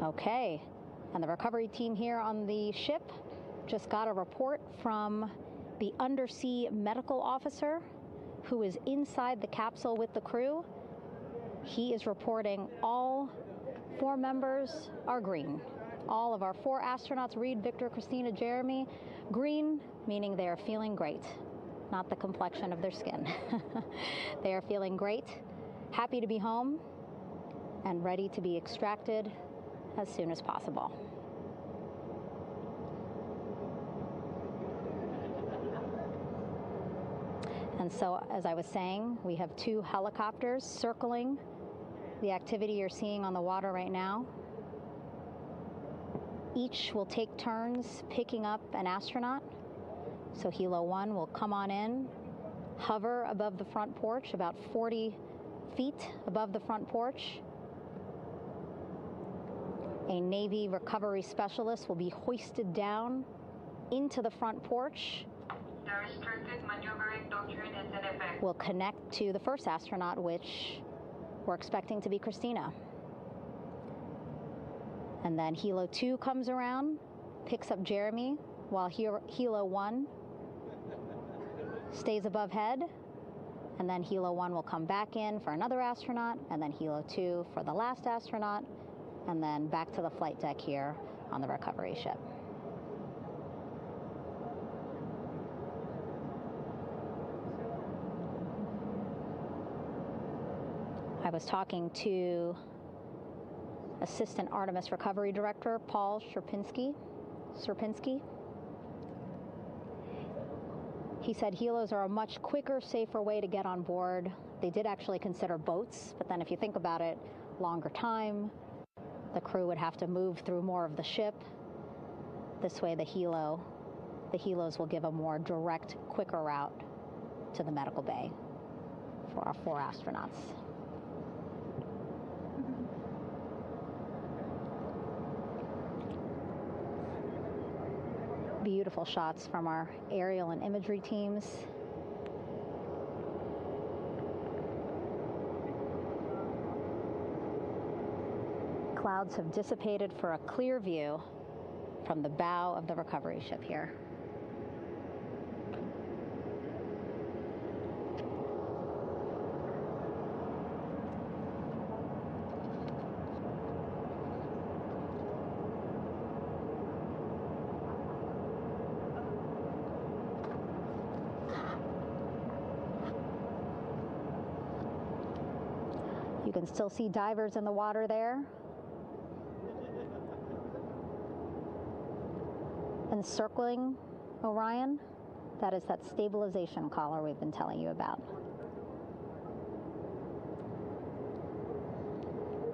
Okay, and the recovery team here on the ship just got a report from the undersea medical officer who is inside the capsule with the crew. He is reporting all 4 members are green. All of our 4 astronauts, Reed, Victor, Christina, Jeremy, green, meaning they are feeling great, not the complexion of their skin. They are feeling great, happy to be home, and ready to be extracted as soon as possible. And so, as I was saying, we have 2 helicopters circling the activity you're seeing on the water right now. Each will take turns picking up an astronaut. So Helo 1 will come on in, hover above the front porch, about 40 feet above the front porch. A Navy recovery specialist will be hoisted down into the front porch. The restricted maneuvering doctrine is in effect. Will connect to the first astronaut, which we're expecting to be Christina. And then Helo 2 comes around, picks up Jeremy, while Helo 1 stays above head, and then Helo 1 will come back in for another astronaut, and then Helo 2 for the last astronaut, and then back to the flight deck here on the recovery ship. I was talking to Assistant Artemis Recovery Director Paul Sierpinski. He said helos are a much quicker, safer way to get on board. They did actually consider boats, but then if you think about it, longer time, the crew would have to move through more of the ship. This way the helos will give a more direct, quicker route to the medical bay for our 4 astronauts. Beautiful shots from our aerial and imagery teams. Clouds have dissipated for a clear view from the bow of the recovery ship here. You can still see divers in the water there. Encircling Orion, that is that stabilization collar we've been telling you about.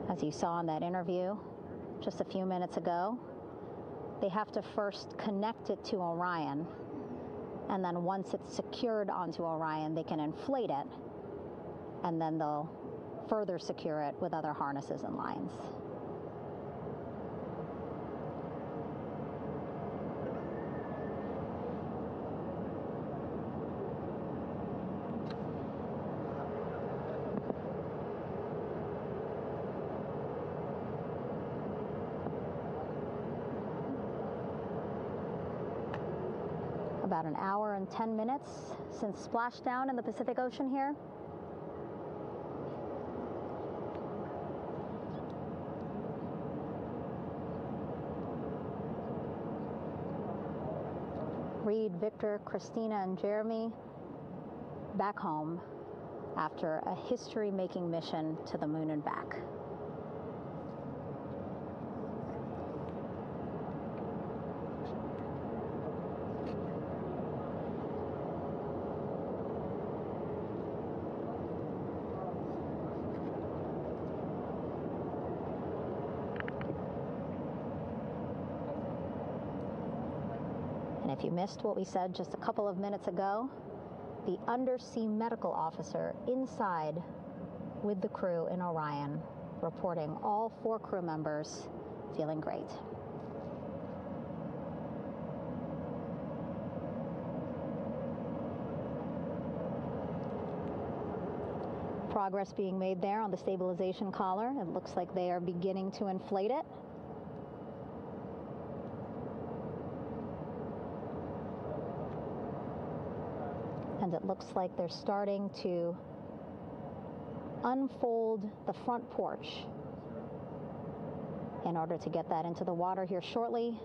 As you saw in that interview just a few minutes ago, they have to first connect it to Orion, and then once it's secured onto Orion, they can inflate it, and then they'll further secure it with other harnesses and lines. About an hour and 10 minutes since splashdown in the Pacific Ocean here. Reed, Victor, Christina, and Jeremy back home after a history-making mission to the moon and back. If you missed what we said just a couple of minutes ago, the undersea medical officer inside with the crew in Orion reporting all 4 crew members feeling great. Progress being made there on the stabilization collar. It looks like they are beginning to inflate it. And it looks like they're starting to unfold the front porch in order to get that into the water here shortly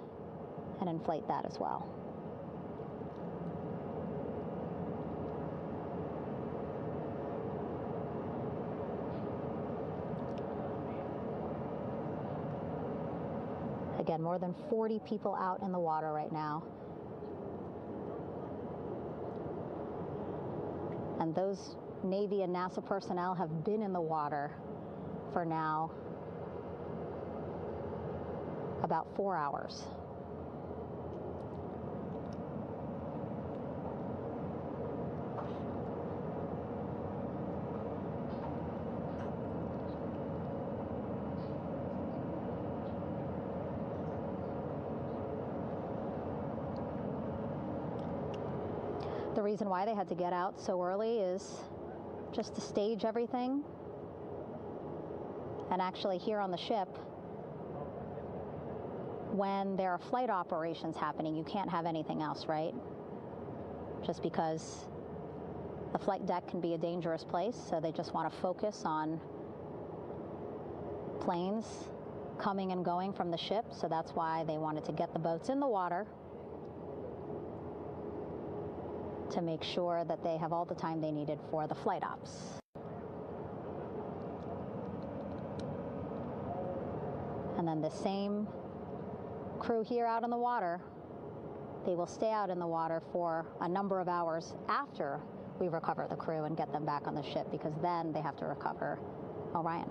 and inflate that as well. Again, more than 40 people out in the water right now. And those Navy and NASA personnel have been in the water for now about 4 hours. The reason why they had to get out so early is just to stage everything. And actually here on the ship, when there are flight operations happening, you can't have anything else, right? Just because the flight deck can be a dangerous place, so they just want to focus on planes coming and going from the ship, so that's why they wanted to get the boats in the water to make sure that they have all the time they needed for the flight ops. And then the same crew here out in the water, they will stay out in the water for a number of hours after we recover the crew and get them back on the ship, because then they have to recover Orion.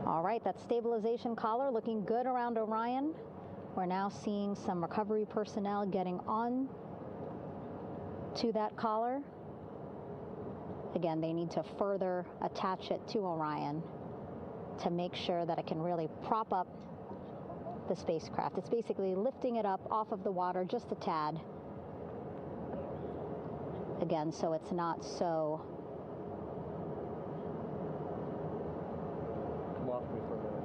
All right, that stabilization collar looking good around Orion. We're now seeing some recovery personnel getting on to that collar. Again, they need to further attach it to Orion to make sure that it can really prop up the spacecraft. It's basically lifting it up off of the water just a tad. Again, so it's not so Come off me for a minute.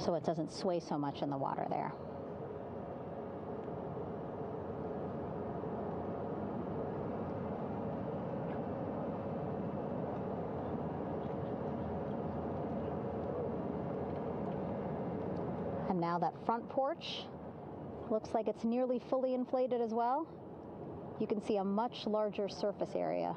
so it doesn't sway so much in the water there. And now that front porch looks like it's nearly fully inflated as well. You can see a much larger surface area.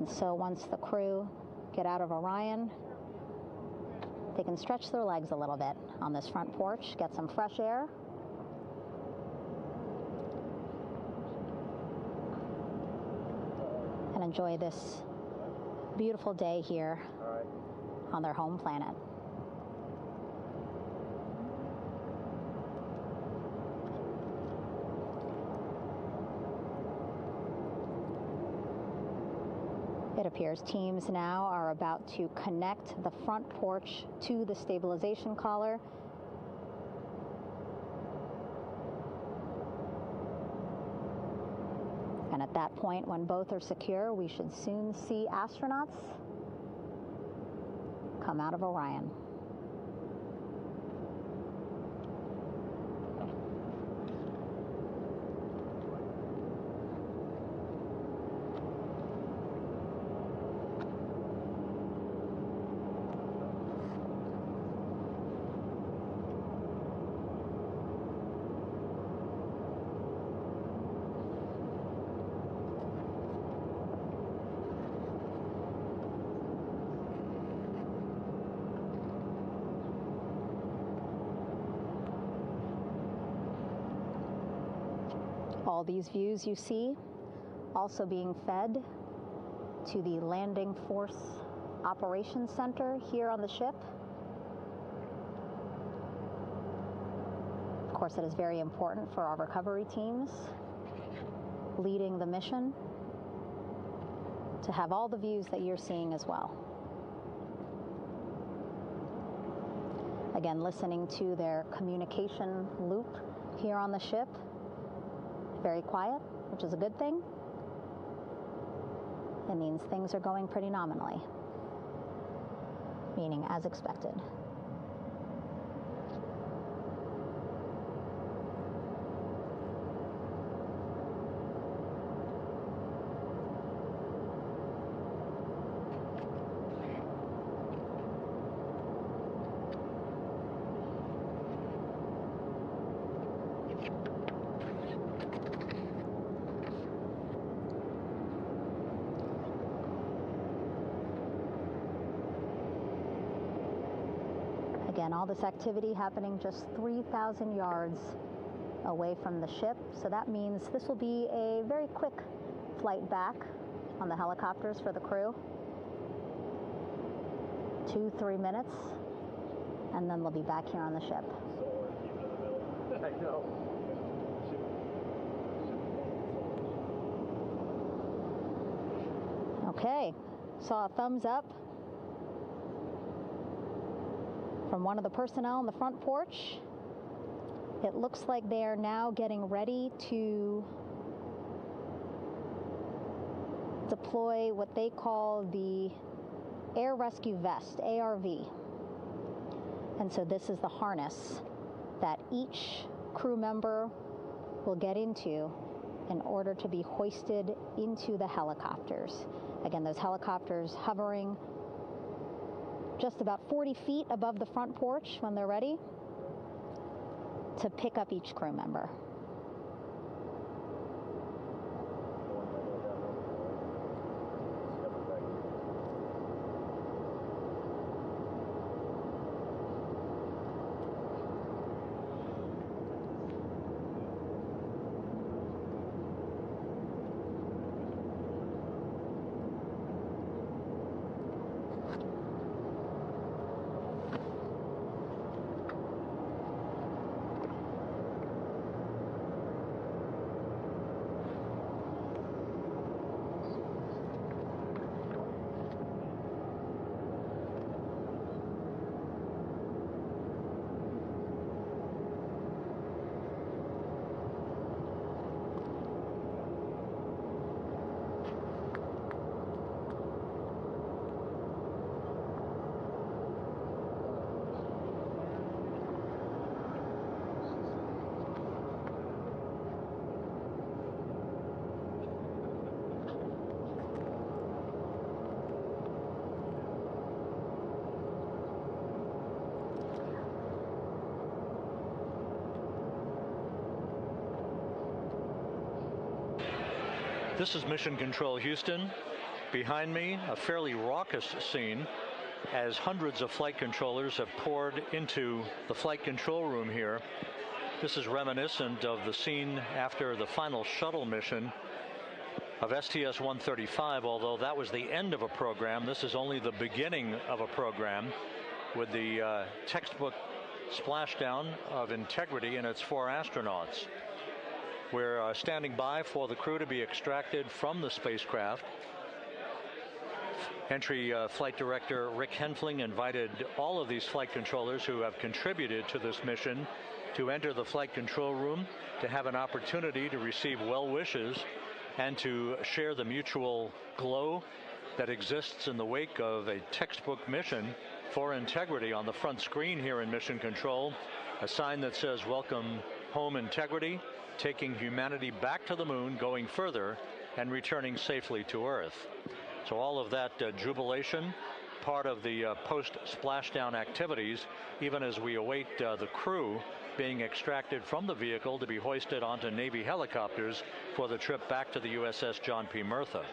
And so once the crew get out of Orion, they can stretch their legs a little bit on this front porch, get some fresh air. And enjoy this beautiful day here on their home planet. It appears teams now are about to connect the front porch to the stabilization collar. And at that point, when both are secure, we should soon see astronauts come out of Orion. All these views you see also being fed to the Landing Force Operations Center here on the ship. Of course, it is very important for our recovery teams leading the mission to have all the views that you're seeing as well. Again, listening to their communication loop here on the ship. Very quiet, which is a good thing. It means things are going pretty nominally, meaning as expected. Again, all this activity happening just 3,000 yards away from the ship. So that means this will be a very quick flight back on the helicopters for the crew. 2-3 minutes, and then they'll be back here on the ship. I know. Okay, saw a thumbs up from one of the personnel on the front porch. It looks like they are now getting ready to deploy what they call the Air Rescue Vest, ARV. And so this is the harness that each crew member will get into in order to be hoisted into the helicopters. Again, those helicopters hovering just about 40 feet above the front porch when they're ready to pick up each crew member. This is Mission Control Houston. Behind me, a fairly raucous scene as hundreds of flight controllers have poured into the flight control room here. This is reminiscent of the scene after the final shuttle mission of STS-135, although that was the end of a program. This is only the beginning of a program with the textbook splashdown of Integrity and its 4 astronauts. We're standing by for the crew to be extracted from the spacecraft. Entry Flight Director Rick Henfling invited all of these flight controllers who have contributed to this mission to enter the flight control room to have an opportunity to receive well wishes and to share the mutual glow that exists in the wake of a textbook mission for Integrity. On the front screen here in Mission Control, a sign that says "Welcome Home, Integrity," taking humanity back to the moon, going further, and returning safely to Earth. So all of that jubilation, part of the post-splashdown activities, even as we await the crew being extracted from the vehicle to be hoisted onto Navy helicopters for the trip back to the USS John P. Murtha.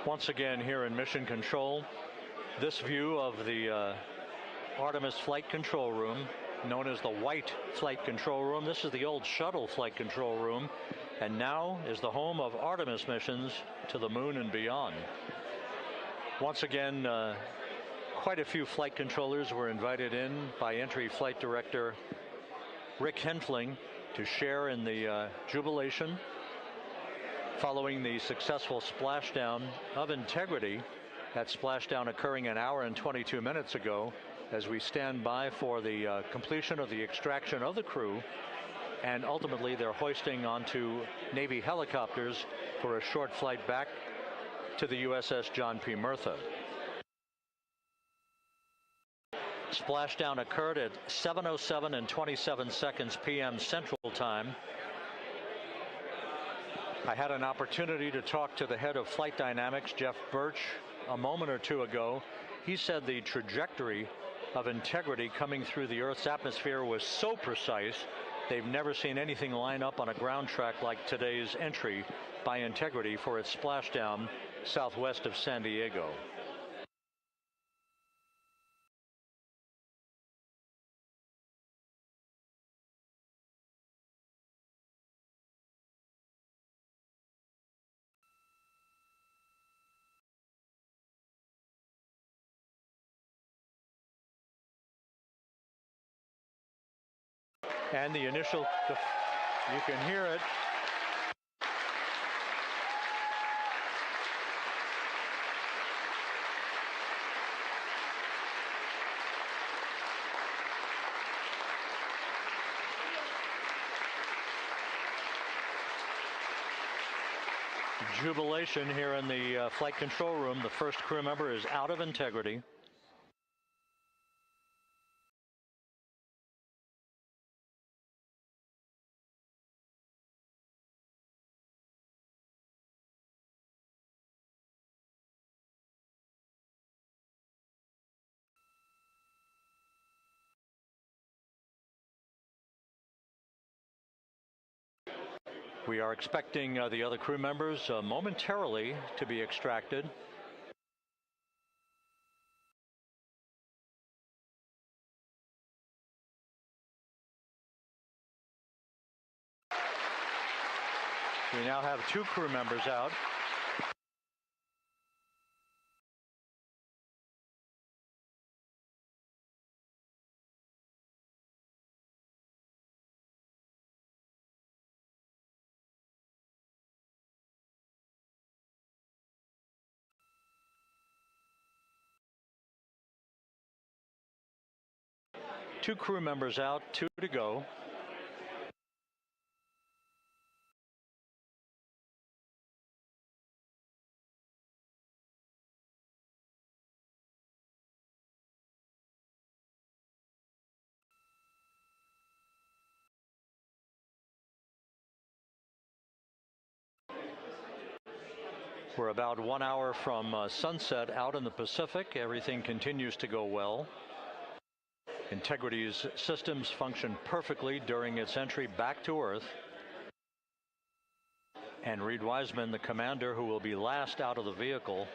Once again here in Mission Control, this view of the Artemis Flight Control Room, known as the White Flight Control Room. This is the old shuttle flight control room, and now is the home of Artemis missions to the moon and beyond. Once again, quite a few flight controllers were invited in by Entry Flight Director Rick Henfling to share in the jubilation following the successful splashdown of Integrity. That splashdown occurring an hour and 22 minutes ago, as we stand by for the completion of the extraction of the crew, and ultimately their hoisting onto Navy helicopters for a short flight back to the USS John P. Murtha. Splashdown occurred at 7:07 and 27 seconds p.m. Central Time. I had an opportunity to talk to the head of flight dynamics, Jeff Birch, a moment or two ago. He said the trajectory of Integrity coming through the Earth's atmosphere was so precise, they've never seen anything line up on a ground track like today's entry by Integrity for its splashdown southwest of San Diego. And the initial, you can hear it. Jubilation here in the flight control room. The first crew member is out of Integrity. We are expecting the other crew members momentarily to be extracted. We now have 2 crew members out. Two crew members out, 2 to go. We're about 1 hour from sunset out in the Pacific. Everything continues to go well. Integrity's systems function perfectly during its entry back to Earth. And Reed Wiseman, the commander who will be last out of the vehicle,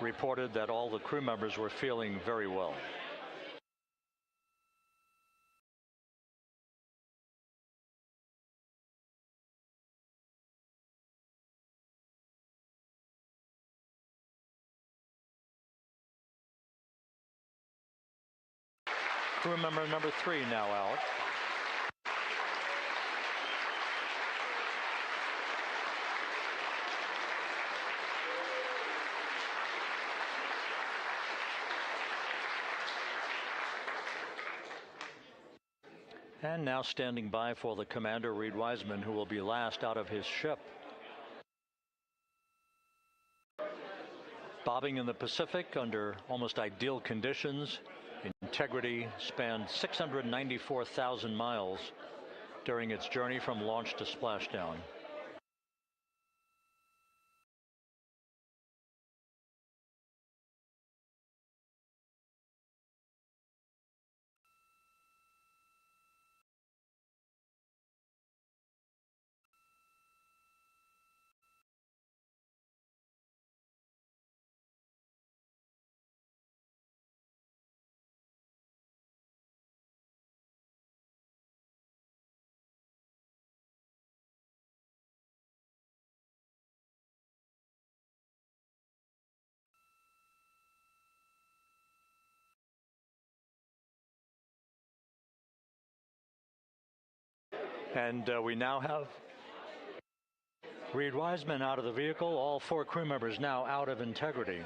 reported that all the crew members were feeling very well. Crew member number 3 now out. And now standing by for the commander, Reed Wiseman, who will be last out of his ship. Bobbing in the Pacific under almost ideal conditions, Integrity spanned 694,000 miles during its journey from launch to splashdown. And we now have Reed Wiseman out of the vehicle. All 4 crew members now out of Integrity.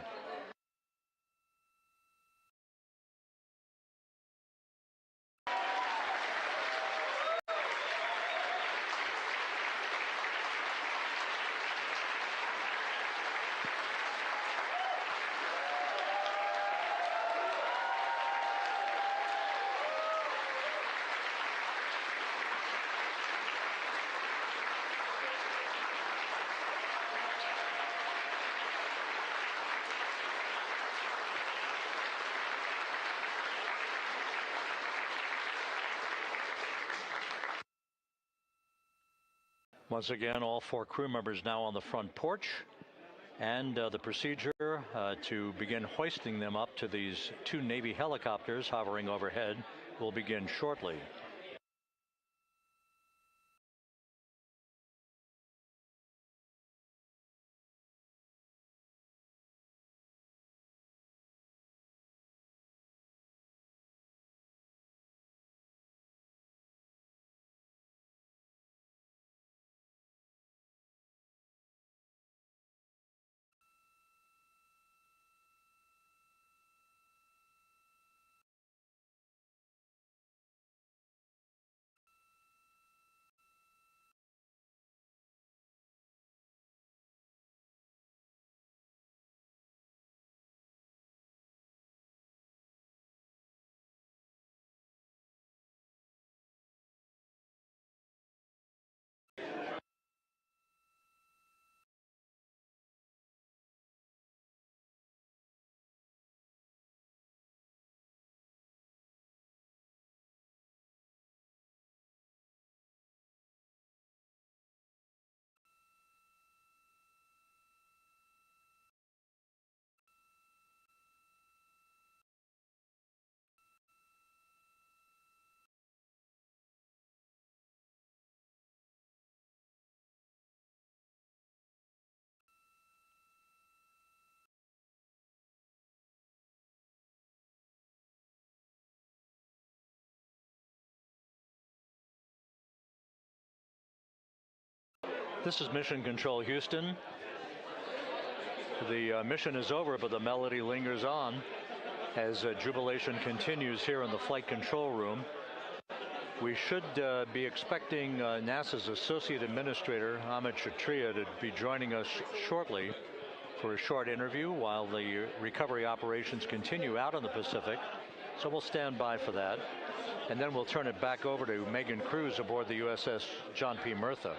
Once again, all 4 crew members now on the front porch. And the procedure to begin hoisting them up to these 2 Navy helicopters hovering overhead will begin shortly. This is Mission Control Houston. The mission is over, but the melody lingers on as jubilation continues here in the flight control room. We should be expecting NASA's Associate Administrator, Amit Kshatriya, to be joining us shortly for a short interview while the recovery operations continue out in the Pacific. So we'll stand by for that. And then we'll turn it back over to Megan Cruz aboard the USS John P. Murtha.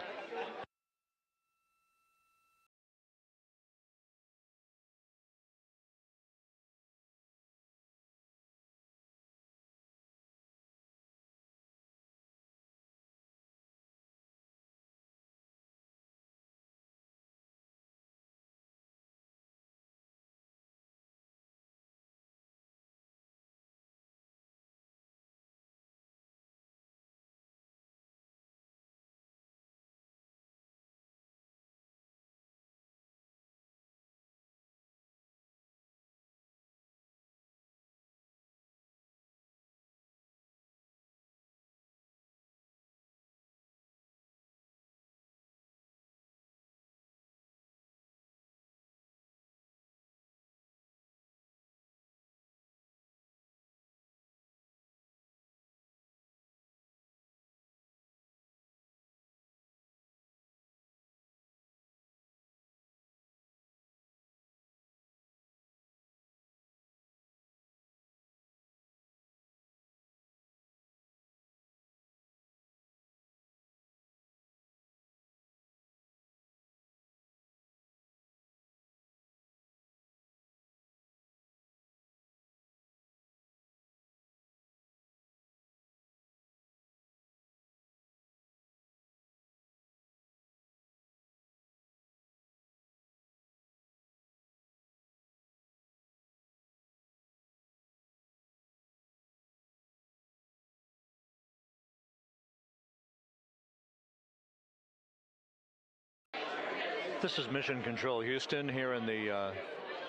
This is Mission Control Houston here in the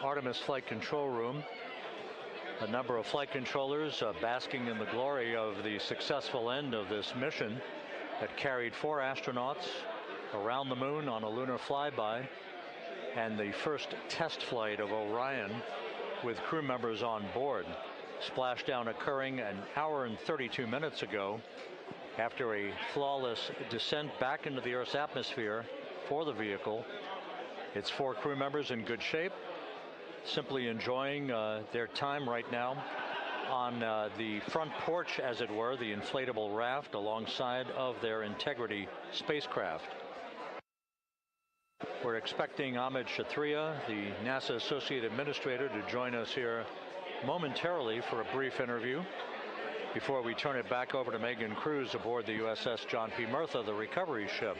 Artemis Flight Control Room. A number of flight controllers basking in the glory of the successful end of this mission that carried 4 astronauts around the moon on a lunar flyby, and the first test flight of Orion with crew members on board. Splashdown occurring an hour and 32 minutes ago after a flawless descent back into the Earth's atmosphere for the vehicle. Its 4 crew members in good shape, simply enjoying their time right now on the front porch, as it were, the inflatable raft alongside of their Integrity spacecraft. We're expecting Amit Kshatriya, the NASA Associate Administrator, to join us here momentarily for a brief interview before we turn it back over to Megan Cruz aboard the USS John P. Murtha, the recovery ship.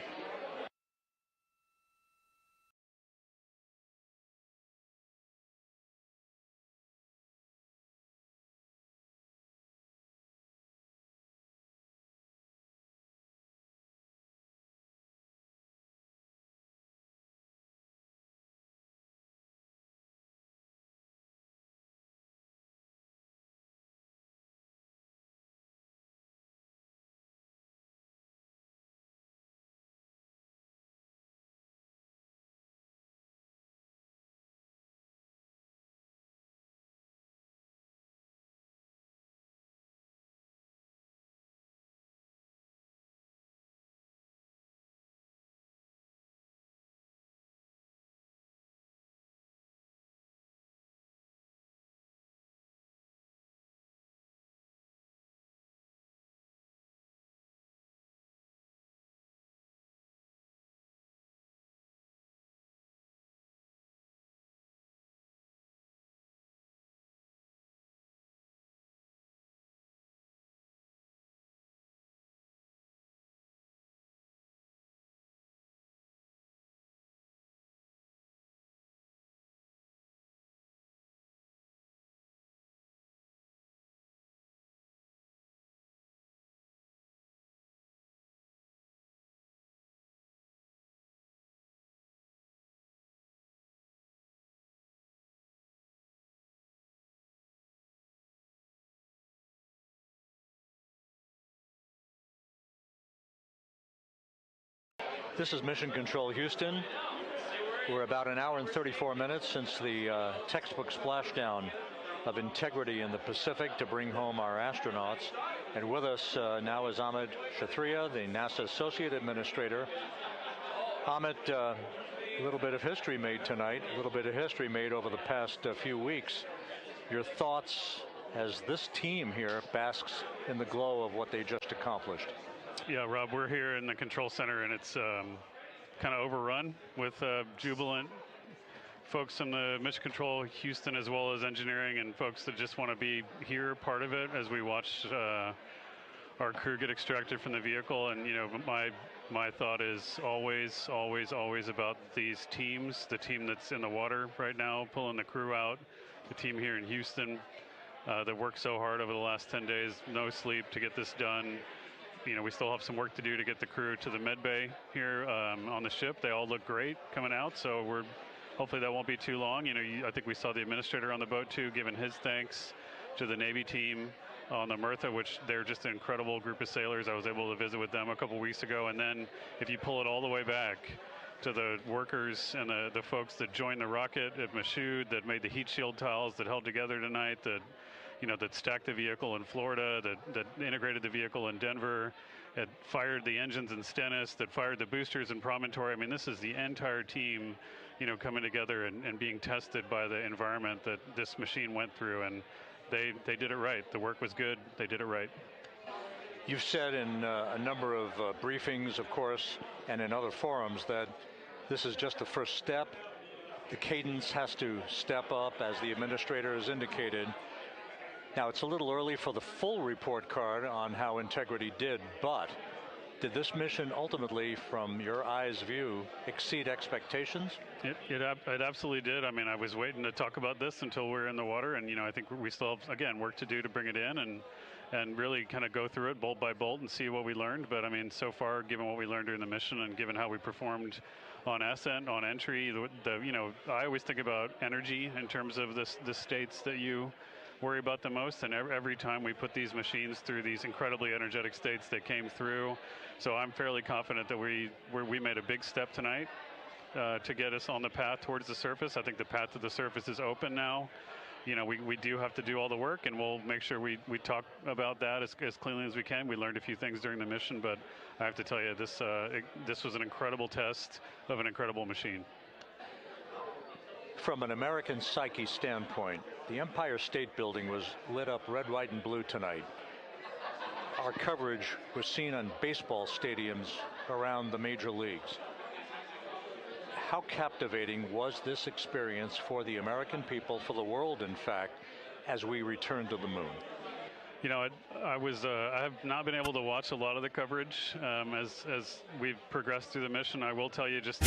This is Mission Control Houston. We're about an hour and 34 minutes since the textbook splashdown of integrity in the Pacific to bring home our astronauts. And with us now is Amit Kshatriya, the NASA Associate Administrator. Amit, a little bit of history made tonight, a little bit of history made over the past few weeks. Your thoughts as this team here basks in the glow of what they just accomplished? Yeah, Rob, we're here in the control center, and it's kind of overrun with jubilant folks in the Mission Control Houston, as well as engineering, and folks that just want to be here, part of it, as we watch our crew get extracted from the vehicle. And you know, my thought is always about these teams. The team that's in the water right now, pulling the crew out. The team here in Houston that worked so hard over the last 10 days, no sleep to get this done. You know, we still have some work to do to get the crew to the med bay here on the ship. They all look great coming out, so hopefully that won't be too long. You know, I think we saw the administrator on the boat too, giving his thanks to the Navy team on the Mirtha, which they're just an incredible group of sailors. I was able to visit with them a couple weeks ago. And then if you pull it all the way back to the workers and the folks that joined the rocket at Michoud, that made the heat shield tiles that held together tonight, that stacked the vehicle in Florida, that integrated the vehicle in Denver, that fired the engines in Stennis, that fired the boosters in Promontory. I mean, this is the entire team, you know, coming together and being tested by the environment that this machine went through, and they did it right. The work was good. They did it right. You've said in a number of briefings, of course, and in other forums that this is just the first step. The cadence has to step up, as the administrator has indicated. Now, it's a little early for the full report card on how integrity did, but did this mission ultimately, from your eyes view, exceed expectations? It absolutely did. I mean, I was waiting to talk about this until we're in the water, and, you know, I think we still have, again, work to do to bring it in and really kind of go through it bolt by bolt and see what we learned. But I mean, so far, given what we learned during the mission and given how we performed on ascent, on entry, you know, I always think about energy in terms of the states that you worry about the most, and every time we put these machines through these incredibly energetic states, they came through. So I'm fairly confident that we made a big step tonight to get us on the path towards the surface. I think the path to the surface is open now. You know, we do have to do all the work, and we'll make sure we talk about that as cleanly as we can. We learned a few things during the mission, but I have to tell you, this was an incredible test of an incredible machine. From an American psyche standpoint, the Empire State Building was lit up red, white, and blue tonight. Our coverage was seen on baseball stadiums around the major leagues. How captivating was this experience for the American people, for the world, in fact, as we returned to the moon? You know, I have not been able to watch a lot of the coverage as we've progressed through the mission. I will tell you just...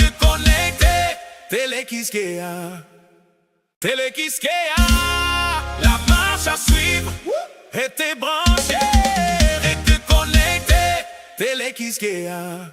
Tele, Quisqueya. Tele, Quisqueya. La marche à suivre. Et t'es branché. Et te connecté. Tele, Quisqueya.